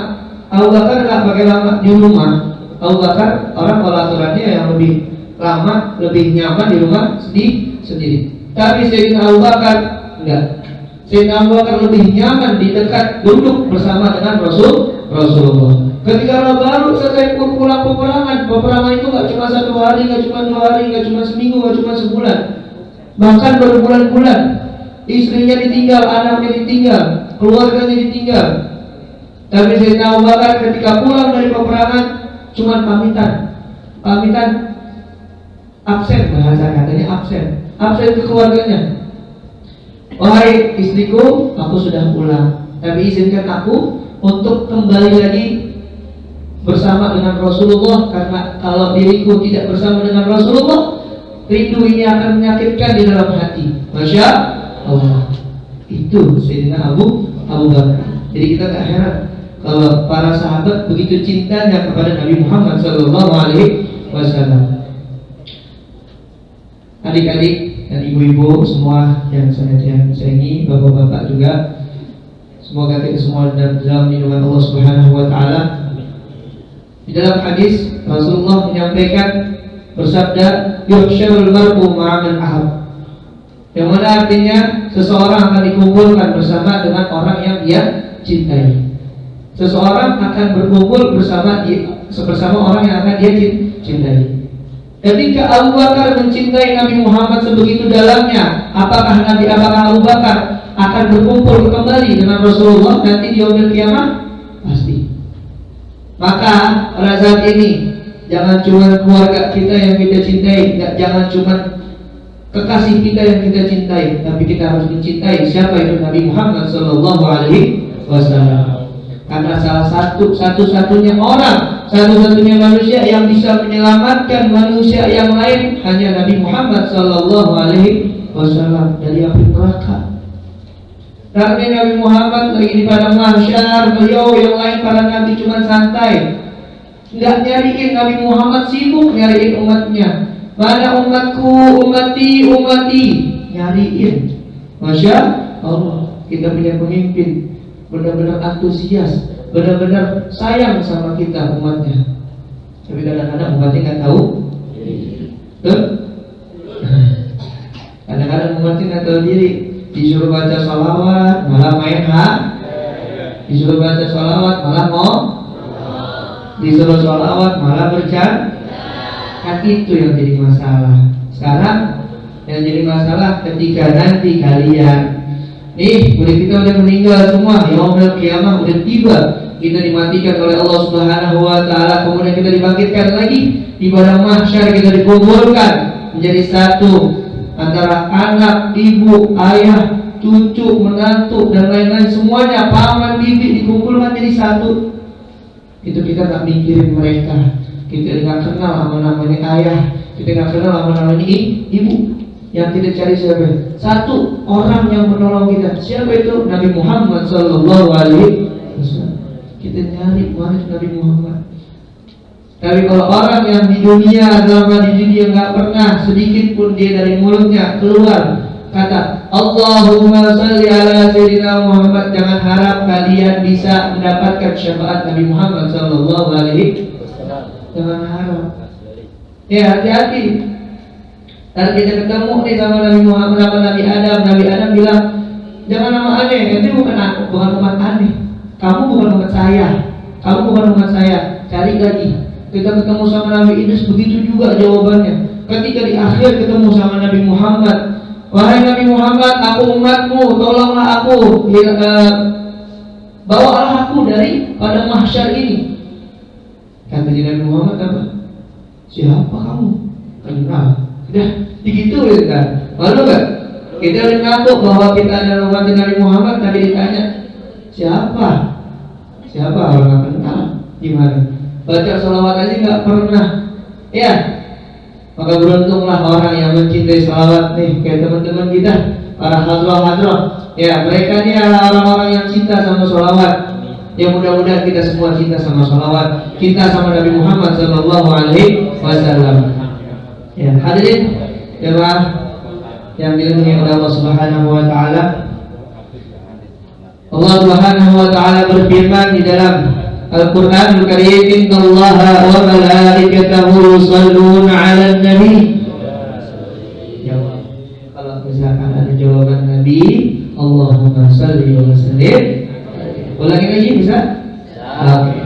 Abu Bakar nggak pakai lama di rumah. Abu Bakar orang kalau aturannya yang lebih lama, lebih nyaman di rumah sendiri. Tapi Sayyidina Abu Bakar enggak. Sayyidina Abu Bakar lebih nyaman di dekat duduk bersama dengan Rasulullah. Ketika baru selesai pulang peperangan itu nggak cuma 1 hari, nggak cuma 2 hari, nggak cuma seminggu, nggak cuma sebulan, bahkan berbulan-bulan. Istrinya ditinggal, anaknya ditinggal, keluarganya ditinggal. Tapi Sayyidina Abu Bakar ketika pulang dari peperangan cuma pamitan, absen, bahasa katanya absen ke keluarganya. Wahai istriku, aku sudah pulang, tapi izinkan aku untuk kembali lagi bersama dengan Rasulullah, karena kalau diriku tidak bersama dengan Rasulullah, rindu ini akan menyakitkan di dalam hati. Masya Allah. Itu Sayyidina Abu Bakar. Jadi kita tak heran kalau para sahabat begitu cintanya kepada Nabi Muhammad SAW. Adik-adik dan ibu-ibu semua yang saya sayangi, bapak-bapak juga, semoga kita semua dalam lindungan Allah Subhanahu wa taala. Di dalam hadis Rasulullah menyampaikan bersabda, yuhsyarul mar'u ma'aman ahab, yang mana artinya seseorang akan dikumpulkan bersama dengan orang yang dia cintai. Seseorang akan berkumpul bersama orang yang akan dia cintai. Ketika Abu Bakar mencintai Nabi Muhammad sebegitu dalamnya, apakah Abu Bakar akan berkumpul kembali dengan Rasulullah nanti di yaumil kiamah? Pasti. Maka pada saat ini jangan cuma keluarga kita yang kita cintai, jangan cuma kekasih kita yang kita cintai, tapi kita harus mencintai siapa itu Nabi Muhammad SAW. Karena satu-satunya orang, satu-satunya manusia yang bisa menyelamatkan manusia yang lain hanya Nabi Muhammad SAW dari api neraka. Karena Nabi Muhammad lagi di padang mahsyar, beliau yang lain para nabi cuma santai, nggak nyariin. Nabi Muhammad sibuk nyariin umatnya. Mana umatku, umati, nyariin. Masya Allah, kita punya pemimpin benar-benar antusias, benar-benar sayang sama kita umatnya. Tapi kadang-kadang umatnya nggak tahu. Kadang-kadang umatnya nggak tahu diri. Disuruh baca sholawat malah main disuruh baca sholawat malah disuruh sholawat malah bercanda. Kan itu yang jadi masalah. Sekarang yang jadi masalah ketika nanti kalian udah kita udah meninggal semua, yaumul kiamah udah tiba, kita dimatikan oleh Allah Subhanahu wa taala, kemudian kita dibangkitkan lagi di padang mahsyar, kita dikumpulkan menjadi satu antara anak, ibu, ayah, cucu, menantu dan lain-lain, semuanya paman, bibi dikumpulkan jadi satu. Itu kita tak mikirin mereka, kita nggak kenal nama-namanya ayah, kita nggak kenal nama-namanya ibu. Yang kita cari siapa? Satu orang yang menolong kita. Siapa itu? Nabi Muhammad SAW. Kita nyari mana Nabi Muhammad. Tapi kalau orang yang di dunia, selama di dunia nggak pernah sedikit pun dia dari mulutnya keluar kata Allahumma salli ala Sayyidina Muhammad, jangan harap kalian bisa mendapatkan syafaat Nabi Muhammad SAW. Jangan harap. Ya, hati-hati. Ntar kita ketemu nih sama Nabi Muhammad, sama Nabi Adam. Nabi Adam bilang, jangan nama aneh. Itu bukan umat aneh. Kamu bukan umat saya. Cari lagi. Kita ketemu sama Nabi Idris, begitu juga jawabannya. Ketika di akhir ketemu sama Nabi Muhammad, wahai Nabi Muhammad, aku umatmu, tolonglah aku, bawalah aku dari pada mahsyar ini. Kata Nabi Muhammad apa? Siapa kamu? Kenal. Udah digituin kan? Malu gak? Kita udah ngaku bahwa kita adalah umat Nabi Muhammad, tapi ditanya siapa? Orang nggak kenal. Gimana? Baca sholawat aja nggak pernah, ya. Maka beruntunglah orang yang mencintai sholawat nih, kayak teman-teman kita, para hadroh. Ya, mereka ini adalah orang-orang yang cinta sama sholawat. Ya, mudah-mudahan kita semua cinta sama sholawat, cinta sama Nabi Muhammad SAW. Ya, hadirin jemaah yang dilindungi oleh Allah Subhanahu wa taala. Allah Subhanahu wa taala berfirman di dalam Al-Qur'anul Karim, innallaha wa malaikatahu yusholluna 'alan nabi. Jawab. Kalau misalkan ada jawaban Nabi, Allahumma shalli wa sallim. Ulangi lagi bisa? Oke.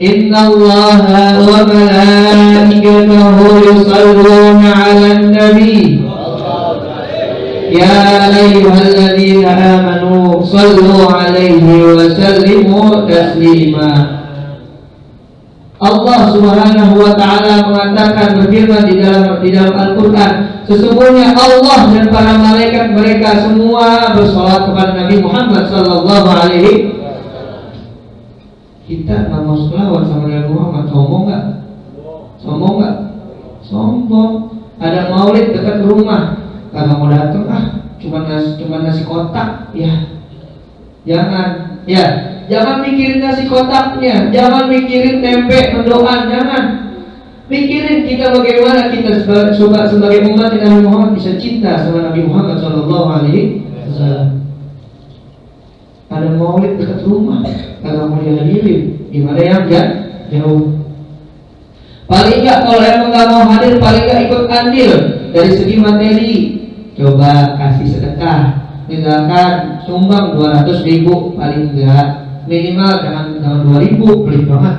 Innallaha wa malaikatahu yusholluna 'alan nabi. Ya ayyuhalladzina amanu shallu 'alaihi wa sallimu taslima. Allah Subhanahu wa taala mengatakan, berfirman di dalam Al-Qur'an, sesungguhnya Allah dan para malaikat mereka semua bersolawat kepada Nabi Muhammad sallallahu alaihi. Kita nggak mau selawat sama Nabi Muhammad, sombong nggak? Sombong nggak? Sombong. Ada maulid dekat rumah, kagak mau datang, cuma nasi kotak, ya jangan, jangan mikirin nasi kotaknya, jangan mikirin tempe mendoan, jangan mikirin kita bagaimana kita sebagai umat Nabi Muhammad bisa cinta sama Nabi Muhammad Sallallahu Alaihi Wasallam. Ada maulid dekat rumah, kagak mau dihadirin, gimana yang jauh. Paling nggak kalau emang nggak mau hadir, paling nggak ikut andil dari segi materi. Coba kasih sedekah, misalkan sumbang 200.000 paling enggak, minimal jangan 2.000, pelit banget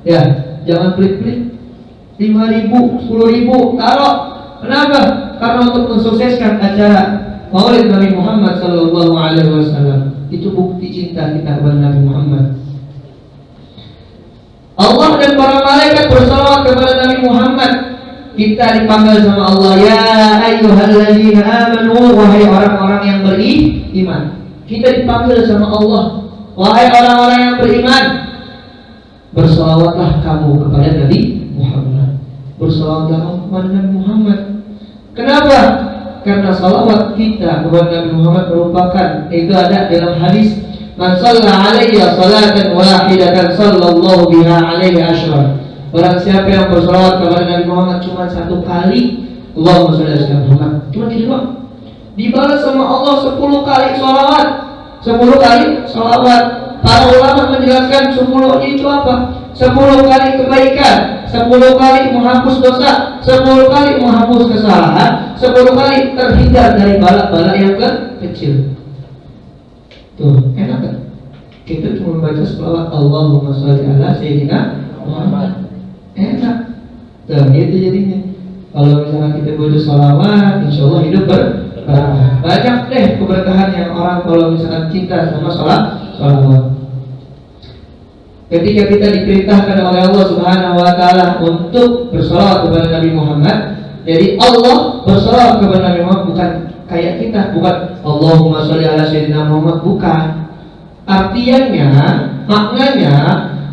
ya, jangan pelit-pelit. 5.000, 10.000 taruh. Kenapa? Karena untuk mensukseskan acara Maulid Nabi Muhammad Sallallahu Alaihi Wasallam. Itu bukti cinta kita kepada Nabi Muhammad. Allah dan para malaikat bersalawat kepada Nabi Muhammad. Kita dipanggil sama Allah, ya ayyuhalladzina amanu, wahai orang-orang yang beriman. Kita dipanggil sama Allah, wahai orang-orang yang beriman, bersalawatlah kamu kepada Nabi Muhammad. Bersalawatlah kamu kepada Nabi Muhammad. Kenapa? Karena salawat kita kepada Nabi Muhammad merupakan, itu ada dalam hadis, man shalla alayya salatan wahidatan sallallahu biha alaihi asyra. Barang siapa yang bersalawat kepada Nabi Muhammad cuma satu kali, Allahumma shalli ala Muhammad, cuma gitu doang, dibalas sama Allah 10 kali salawat. 10 kali salawat. Para ulama menjelaskan 10 itu apa? 10 kali kebaikan, 10 kali menghapus dosa, 10 kali menghapus kesalahan, 10 kali terhindar dari bala-bala yang kecil. Tuh, enak kan? Kita cuma baca selawat Allahumma sholli ala sayyidina Muhammad. Enak. Tuh, gitu jadinya. Kalau misalnya kita baca selawat, insyaallah hidup berkah. Banyak deh keberkahan yang orang kalau misalkan cinta sama selawat. Ketika kita diperintahkan oleh Allah Subhanahu wa taala untuk bersalawat kepada Nabi Muhammad, jadi Allah bersalawat kepada Nabi Muhammad bukan kayak kita, bukan Allahumma sholli ala sayyidina Muhammad, bukan. Artinya, maknanya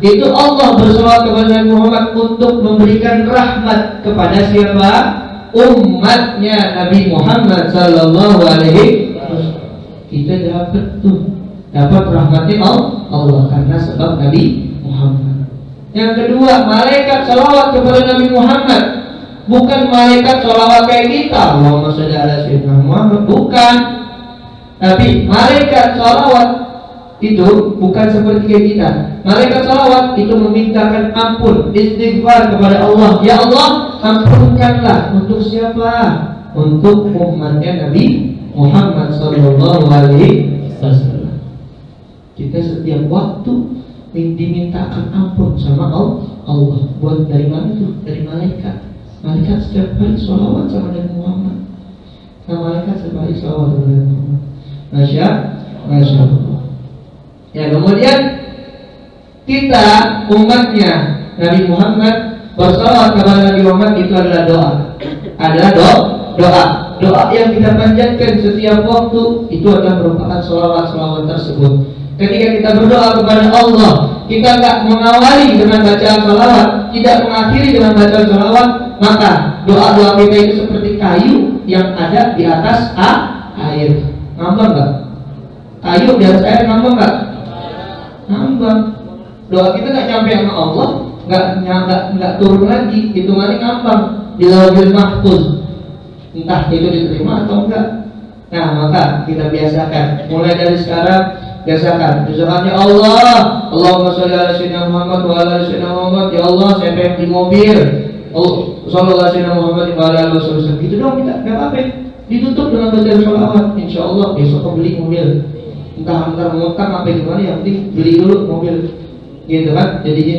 itu Allah bersalawat kepada Nabi Muhammad untuk memberikan rahmat kepada siapa? Umatnya Nabi Muhammad sallallahu alaihi wasallam. Kita dapat rahmatnya Allah karena sebab Nabi Muhammad. Yang kedua, malaikat salawat kepada Nabi Muhammad, bukan malaikat salawat kayak kita, Allahumma sholli ala sayyidina Muhammad, bukan. Tapi malaikat salawat itu bukan seperti kayak kita. Malaikat salawat itu memintakan ampun, istighfar kepada Allah. Ya Allah, ampunkanlah untuk siapa? Untuk umatnya Nabi Muhammad sallallahu alaihi wasallam. Kita setiap waktu dimintakan ampun sama Allah. Buat dari mana itu? Dari malaikat. Malaikat setiap hari sholawat sama Nabi Muhammad. Nah, malaikat setiap hari sholawat sama Nabi Muhammad. Masya Allah. Ya, kemudian kita umatnya Nabi Muhammad bersalawat kepada Nabi Muhammad, itu adalah doa. Adalah doa yang kita panjatkan setiap waktu, itu adalah merupakan sholawat tersebut. Ketika kita berdoa kepada Allah, kita tidak mengawali dengan bacaan sholawat, tidak mengakhiri dengan bacaan sholawat, maka doa-doa kita itu seperti kayu yang ada di atas air. Ngambang nggak? Kayu di atas air ngambang nggak? Ngambang. Doa kita nggak nyampe sama Allah, nggak turun lagi, hitungannya ngambang di Lauhul Mahfuz. Entah itu diterima atau enggak. Nah, maka kita biasakan mulai dari sekarang biasakan. Misalkan ya Allah, Allahumma sholli ala sayyidina Muhammad wa ala sayyidina Muhammad. Ya Allah, saya pengen di mobil. Oh, sallallahu alaihi Muhammad wa ala alihi wasallam. Gitu dong kita, enggak apa-apa. Ditutup dengan baca sholawat. Insyaallah besok kau beli mobil. Entah ngutang apa gimana, yang penting beli dulu mobil. Gitu kan? Jadinya.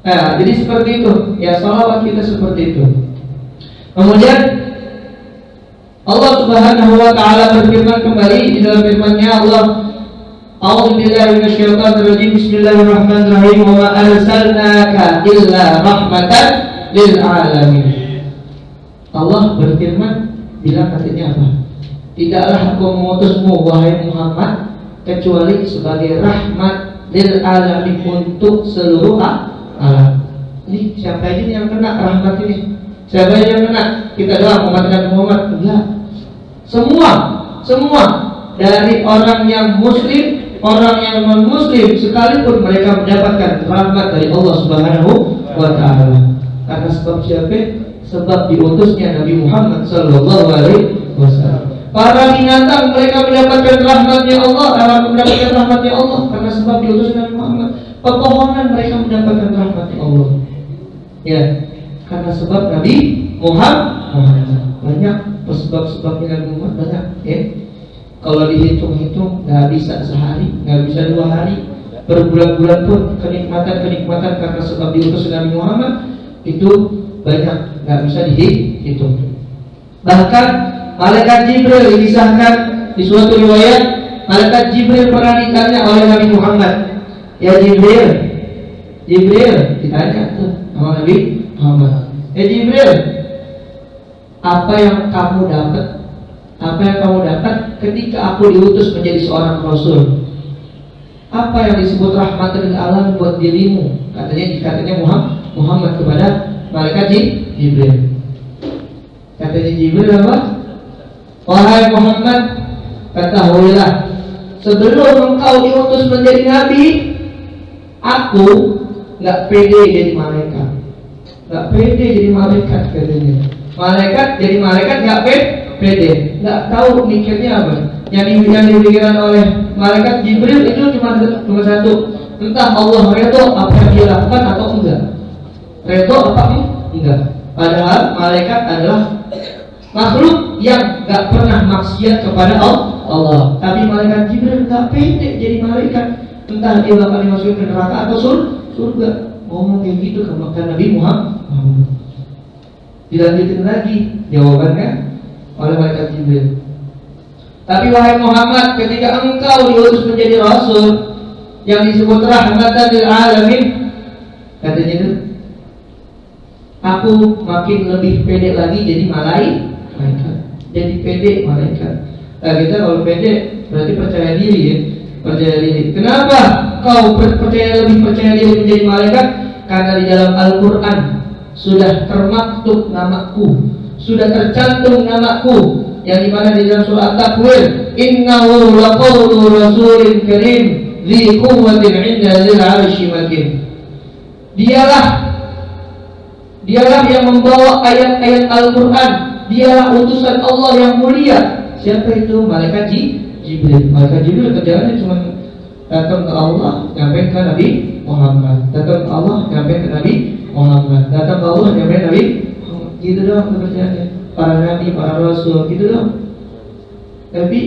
Nah, jadi seperti itu. Ya, sholawat kita seperti itu. Kemudian Allah Subhanahu wa taala berfirman kembali di dalam firman-Nya, Allah, A'udzu billahi minasyaitonir rajim. Bismillahirrahmanirrahim. Wa ma arsalnaka illa rahmatan lil alamin. Allah berfirman, bilang katanya apa? Tidaklah aku mengutusmu wahai Muhammad kecuali sebagai rahmat lil alamin, untuk seluruh alam. Ini siapa aja yang kena rahmat ini? Siapa yang kena? Kita doa umat Nabi Muhammad? Enggak. Semua dari orang yang muslim, orang yang non muslim sekalipun mereka mendapatkan rahmat dari Allah Subhanahu wa taala. Karena sebab siapa? Sebab diutusnya Nabi Muhammad sallallahu alaihi wasallam. Para binatang mereka mendapatkan rahmatnya Allah, mendapatkan rahmatnya Allah karena sebab diutusnya Nabi Muhammad. Pepohonan mereka mendapatkan rahmatnya Allah. Ya, karena sebab Nabi Muhammad. Banyak sebab-sebabnya Nabi Muhammad, banyak ya. Kalau dihitung-hitung nggak bisa sehari, nggak bisa 2 hari, berbulan-bulan pun kenikmatan karena sebab diutus Nabi Muhammad itu banyak, nggak bisa dihitung. Bahkan malaikat Jibril disahkan di suatu riwayat, malaikat Jibril pernah ditanya oleh Nabi Muhammad, ya Jibril ditanya tuh sama Nabi Muhammad, ya Jibril, apa yang kamu dapat ketika aku diutus menjadi seorang rasul? Apa yang disebut rahmatan lil alamin buat dirimu? Katanya Muhammad kepada malaikat Jibril. Katanya Jibril apa? Wahai Muhammad, ketahuilah, sebelum engkau diutus menjadi nabi, aku nggak pede jadi malaikat. Nggak pede jadi malaikat katanya. Malaikat jadi malaikat nggak pede, nggak tahu mikirnya apa. Yang dipikirkan oleh malaikat Jibril itu cuma satu, entah Allah redho apa yang dia lakukan atau enggak. Redho apa enggak. Padahal malaikat adalah makhluk yang nggak pernah maksiat kepada Allah. Tapi malaikat Jibril nggak pede jadi malaikat, entah dia bakal dimasukin ke neraka atau surga. Ngomong kayak gitu ke Nabi Muhammad. Dilanjutin lagi jawabannya oleh malaikat Jibril. Tapi wahai Muhammad, ketika engkau diutus menjadi rasul yang disebut rahmatan lil alamin, katanya itu, aku makin lebih pede lagi jadi malaikat. Jadi pede malaikat. Nah, kita kalau pede berarti percaya diri ya. Percaya diri. Kenapa kau lebih percaya diri menjadi malaikat? Karena di dalam Al-Quran sudah termaktub namaku, sudah tercantum namaku, yang dimana di dalam surah At-Takwir, innahu laqawlu rasulin karim dzi quwwatin 'inda dzil 'arsy makin. Dialah yang membawa ayat-ayat Al-Quran, dialah utusan Allah yang mulia. Siapa itu? Malaikat Jibril. Malaikat Jibril kerjaannya cuma datang ke Allah, nyampe ke Nabi Muhammad. Datang ke Allah, nyampe ke Nabi Muhammad. Datang ke Allah, nyampe ke Nabi Muhammad. Gitu doang kerjaannya. Para nabi, para rasul, gitu doang. Tapi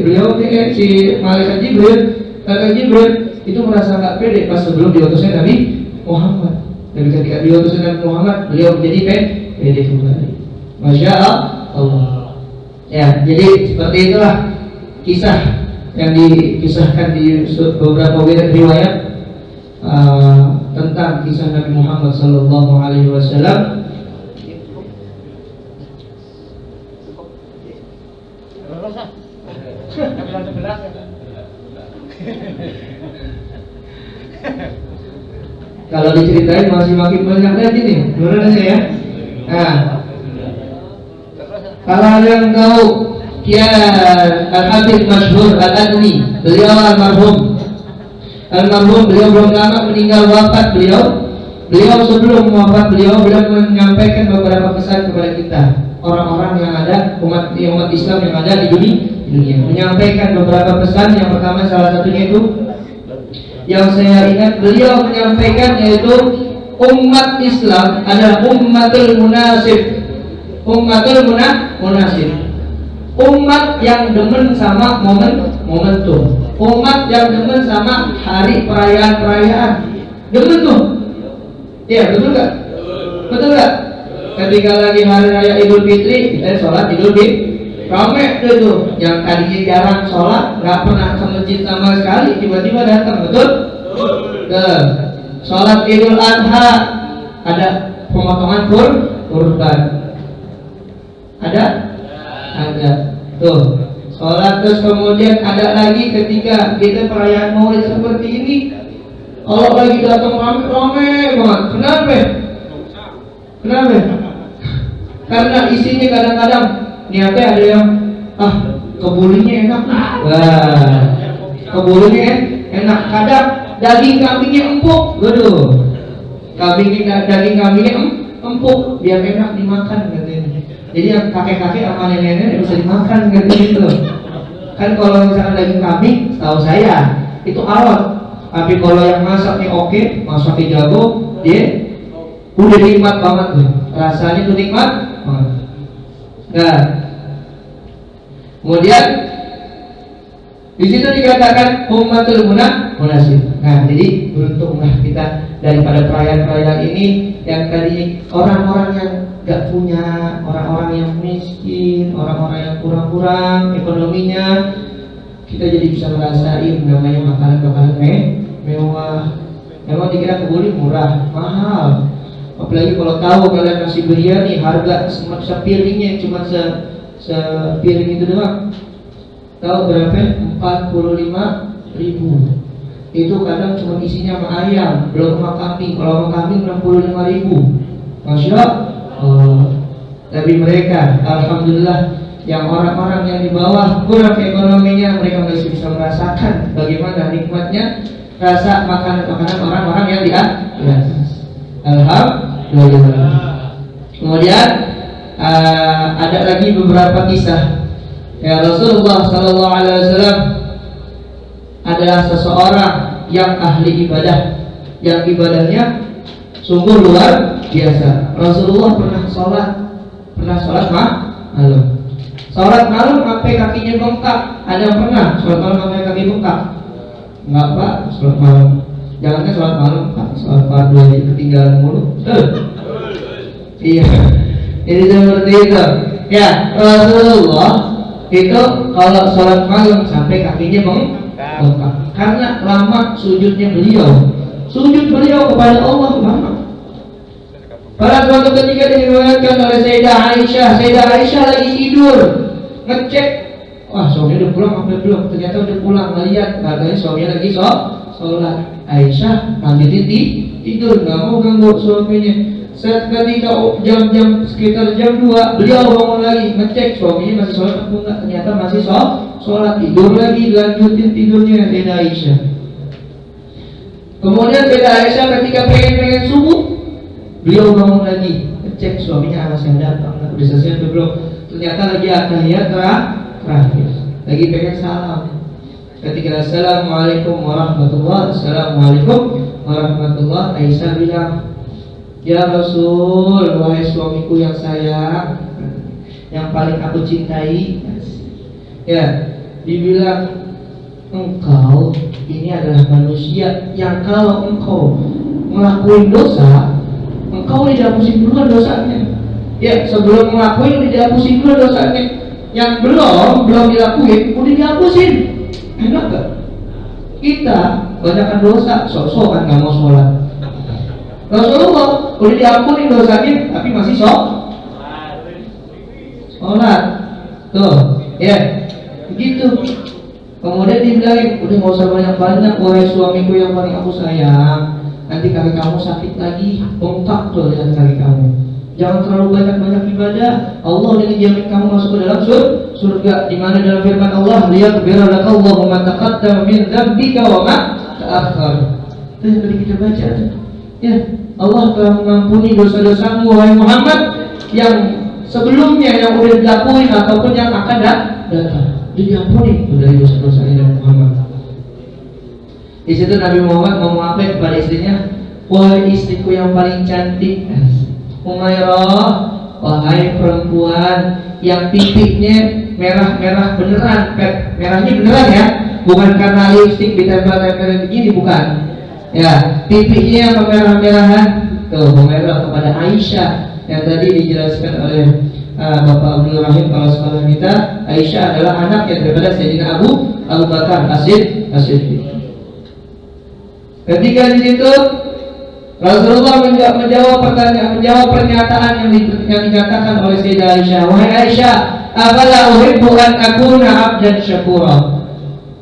beliau si malaikat Jibril itu merasa nggak pede pas sebelum diutusnya Nabi Muhammad. Dan ketika diutusnya Nabi Muhammad, beliau menjadi pede kembali. Masya Allah. Ya, jadi seperti itulah kisah yang dikisahkan di beberapa riwayat tentang kisah Nabi Muhammad Sallallahu Alaihi Wasallam. Kalau diceritain masih makin banyak lagi nih, gimana ya? Nah, kalau ada yang tahu Kiai Al-Habib Masyhur Al-Adni, beliau almarhum, beliau belum lama meninggal wafat. Beliau sebelum wafat beliau menyampaikan beberapa pesan kepada kita. orang-orang yang ada, umat Islam yang ada di dunia, menyampaikan beberapa pesan. Yang pertama, salah satunya itu yang saya ingat beliau menyampaikan, yaitu umat Islam adalah ummatul munasib. Ummatul munasib, umat yang demen sama momentum, umat yang demen sama hari perayaan-perayaan. Demen tuh, ya betul gak? Betul gak? Ketika lagi hari raya Idul Fitri, kita sholat Idul Fitri, rame tuh. Yang tadinya jarang sholat, nggak pernah ke masjid sama sekali, tiba-tiba datang, betul? Sholat Idul Adha, ada pemotongan kurban, ada. Tuh, sholat. Terus kemudian ada lagi ketika kita perayaan Maulid seperti ini, kalau lagi datang rame-rame banget. Kenapa? Karena isinya kadang-kadang niatnya ada yang kebulinya enak. Wah, kebulinya enak. Kadang daging kambingnya empuk. Waduh, daging kambingnya empuk biar enak dimakan katanya. Jadi yang kakek-kakek sama nenek-nenek bisa dimakan gitu. Kan kalau misalkan daging kambing, tahu saya itu awet. Tapi kalau yang masaknya oke, masaknya jago, dia udah nikmat banget tuh. Rasanya tuh nikmat banget. Nah, kemudian di situ dikatakan ummatul munasib. Nah, jadi beruntunglah kita daripada perayaan-perayaan ini yang tadi orang-orang yang gak punya, orang-orang yang miskin, orang-orang yang kurang-kurang ekonominya, kita jadi bisa ngerasain namanya makanan-makanan mewah. Memang dikira kebuli murah, mahal. Apalagi kalau tahu kalian nasi biryani harga sepiringnya cuma sepiring itu doang. Tahu berapa? 45.000. Itu kadang cuma isinya sama ayam, belum sama kambing. Kalau sama kambing 65.000. Masya Allah. Tapi mereka, alhamdulillah, yang orang-orang yang di bawah kurang ekonominya, mereka masih bisa merasakan bagaimana nikmatnya rasa makanan-makanan orang-orang yang di atas. Alhamdulillah. Kemudian ada lagi beberapa kisah. Ya, Rasulullah Sallallahu Alaihi Wasallam adalah seseorang yang ahli ibadah, yang ibadahnya sungguh luar biasa. Rasulullah pernah sholat malam. Sholat malam sampai kakinya bengkak. Ada yang pernah sholat malam sampai kaki bengkak? Enggak Pak, sholat malam. Jangankan sholat malam, Pak, sholat fardu aja ketinggalan mulu. Iya. Jadi seperti itu. Ya, Rasulullah itu kalau sholat malam sampai kakinya bengkak. Karena lama sujudnya beliau. Sujud beliau kepada Allah lama. Pada suatu ketika diriwayatkan oleh Sayyidah Aisyah lagi tidur, ngecek, wah suaminya udah pulang apa belum? Ternyata udah pulang, melihat katanya suaminya lagi sholat. Aisyah lanjutin tidur, nggak mau ganggu suaminya. Ketika jam sekitar jam 2, beliau bangun lagi, ngecek suaminya masih sholat atau enggak. Ternyata masih sholat, tidur lagi, lanjutin tidurnya Sayyidah Aisyah. Kemudian Sayyidah Aisyah ketika pengen subuh, beliau bangun lagi, ngecek suaminya masih ada apa enggak, udah selesai atau belum. Ternyata lagi tahiyat terakhir, lagi pengen salam. Ketika Assalamualaikum warahmatullahi wabarakatuh, Aisyah bilang, ya Rasul, wahai suamiku yang sayang, yang paling aku cintai. Ya, dibilang, engkau ini adalah manusia yang kalau engkau ngelakuin dosa, engkau udah dihapusin duluan dosanya. Ya, sebelum ngelakuin udah dihapusin duluan dosanya. Yang belum dilakuin udah dihapusin. Enak gak? Kita banyakkan dosa, sok-sokan gak mau sholat. Rasulullah udah diampuni dosanya, tapi masih sholat. Tuh, ya, begitu. Kemudian dibilangin, udah gak usah banyak-banyak, wahai suamiku yang paling aku sayang. Nanti kaki kamu sakit lagi, bengkak tuh lihat kaki kamu. Jangan terlalu banyak-banyak ibadah. Allah udah ngejamin kamu masuk ke dalam surga. Di mana dalam firman Allah, liyaghfira lakallahu ma taqaddama min dzambika wa ma ta'akhkhar. Itu yang tadi kita baca tuh. Ya, Allah telah mengampuni dosa-dosamu wahai Muhammad yang sebelumnya yang udah dilakuin ataupun yang akan datang. Jadi ampuni dari dosa-dosa Nabi Muhammad. Di situ Nabi Muhammad ngomong apa kepada istrinya? Wahai istriku yang paling cantik, Umairah, wahai perempuan yang pipinya merah-merah beneran, merahnya beneran ya, bukan karena lipstik ditempel-tempel begini, bukan. Ya, pipinya yang merah-merahan. Tuh, Umairah kepada Aisyah yang tadi dijelaskan oleh Bapak Abdul Rahim kalau sekolah kita. Aisyah adalah anaknya daripada Sayyidina Abu Bakar As-Siddiq. Ketika di situ Rasulullah menjawab pernyataan yang dikatakan oleh Sayyidah Aisyah. Wahai Aisyah, afala uhibbu an akuna 'abdan syakura?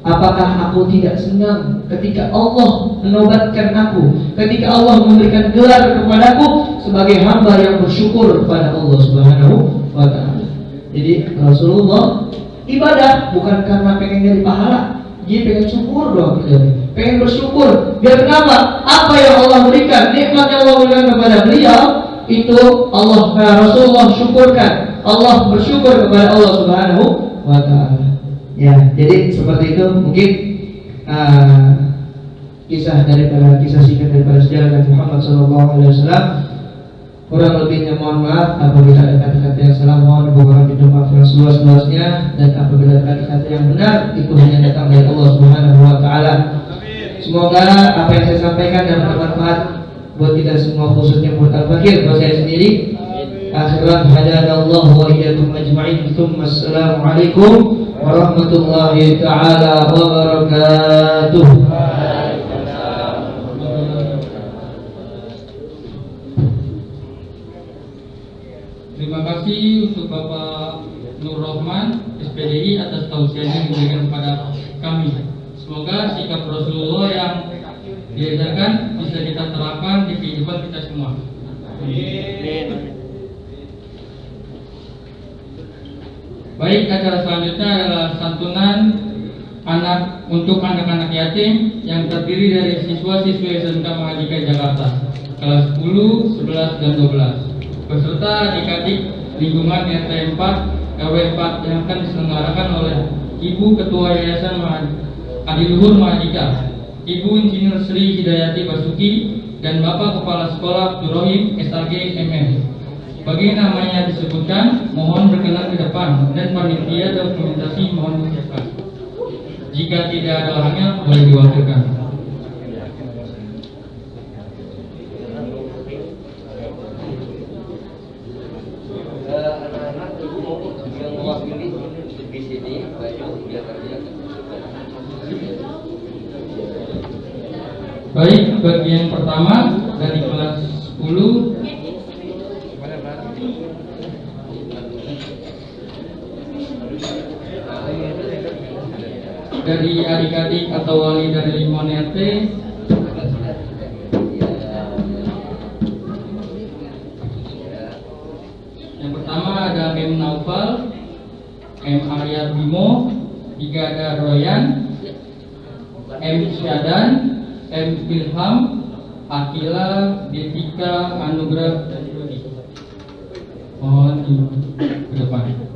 Apakah aku tidak senang ketika Allah menobatkan aku, ketika Allah memberikan gelar kepadaku sebagai hamba yang bersyukur kepada Allah Subhanahu wa ta'ala. Jadi Rasulullah ibadah bukan karena pengen nyari pahala, dia pengen syukur doang, pengen bersyukur. Biar kenapa? Apa yang Allah berikan, nikmat yang Allah berikan kepada beliau itu Rasulullah syukurkan. Allah bersyukur kepada Allah Subhanahu wa ta'ala. Ya, jadi seperti itu mungkin kisah singkat daripada sejarah Nabi Muhammad SAW. Kurang lebihnya mohon maaf apabila ada kata-kata yang salah, mohon mohon minta maaf yang seluas-luasnya, dan apabila ada kata-kata yang benar itu hanya datang dari Allah Subhanahu wa ta'ala. Semoga apa yang saya sampaikan dapat bermanfaat buat kita semua, khususnya buat Al-Fakir, buat saya sendiri. Akhiran hadanallahu wa iyyakum ajma'in. Assalamualaikum warahmatullahi ta'ala wabarakatuh. Terima kasih untuk Bapak Nur Rahman SPDI atas tausiahnya yang diberikan kepada kami. Semoga sikap Rasulullah yang diajarkan bisa kita terapkan di kehidupan kita semua. Baik, acara selanjutnya adalah santunan untuk anak-anak yatim yang terdiri dari siswa-siswi SMK Mahadika Jakarta kelas 10, 11, dan 12 beserta adik-adik lingkungan RT 4 RW 4 yang akan diselenggarakan oleh Ibu Ketua Yayasan Adiluhur Mahadika, Ibu Insinyur Sri Hidayati Basuki, dan Bapak Kepala Sekolah Abdurrahim SAG MM. Bagi namanya disebutkan, mohon berkenan ke depan, dan panitia dokumentasi mohon disiapkan. Jika tidak ada halangan, boleh diwakilkan. Baik, bagian pertama dari kelas 10 dari adik-adik atau wali dari lingkungan RT. Yang pertama ada M. Naufal, M. Arya Bimo, tiga ada Royan, M. Syadan, M. Ilham, Akila, Detika, Anugrah, dan Rudi. Mohon ke depan.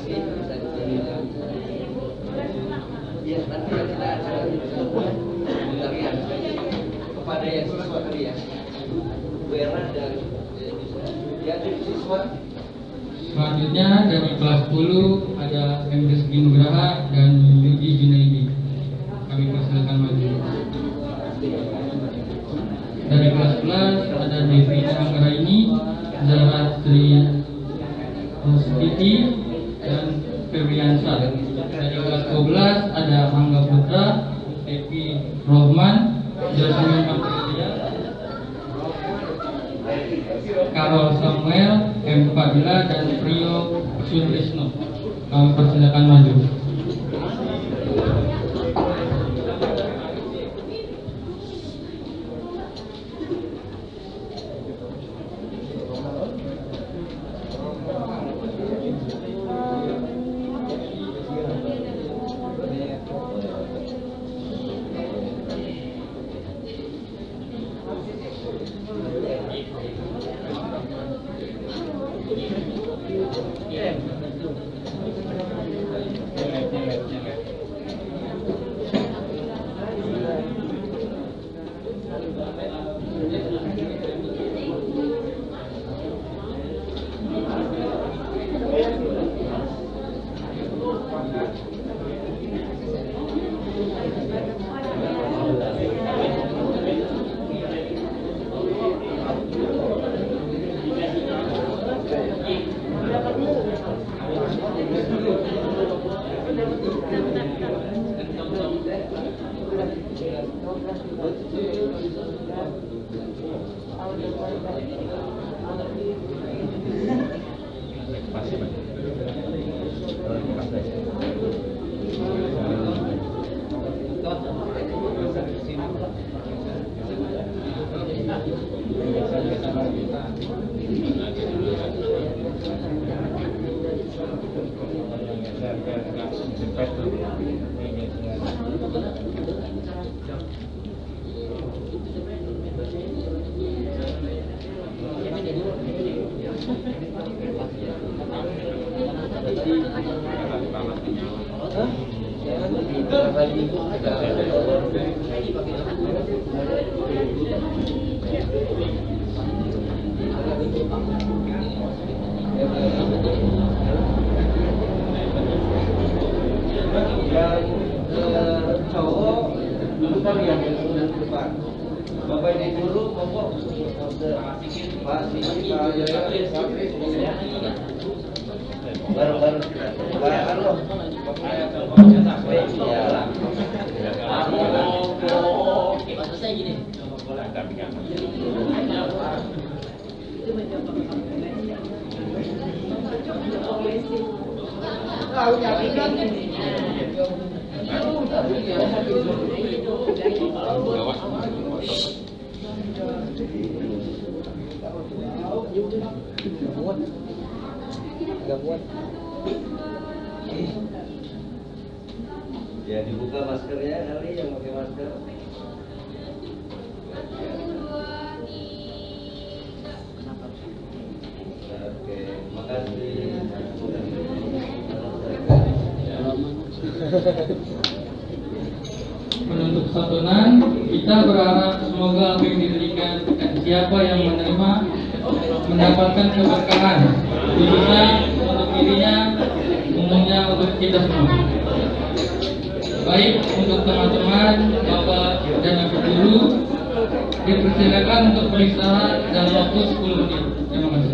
kasih. Ya, nanti kita acara bentar ya. Kepada yang siswa tadi ya. Bu Erna dan ya siswa. Selanjutnya dari kelas 10 ada Emrys Nugraha dan Yudi Junaidi. Kami persilakan maju. Dari kelas 11 ada Devi Anggraini, Zara Sri Siti dan Febriansa. Dari kelas 12 ada Angga Putra, Evi Rohman, Jasmine Patricia, Karol Samuel, M. Fadila dan Priyo Sutrisno. Kami persilakan maju. Cowok dulu kan yang depan. Bapak ini guru, Pak baru-baru ya dibuka maskernya kali yang pakai masker. Oke, makasih. Menutup santunan, kita berharap semoga apa yang diberikan dan siapa yang menerima mendapatkan keberkahan, khususnya untuk dirinya, umumnya untuk kita semua. Baik untuk teman-teman, Bapak dan Ibu guru, dipersilakan untuk beristirahat dalam waktu 10 menit. Terima kasih.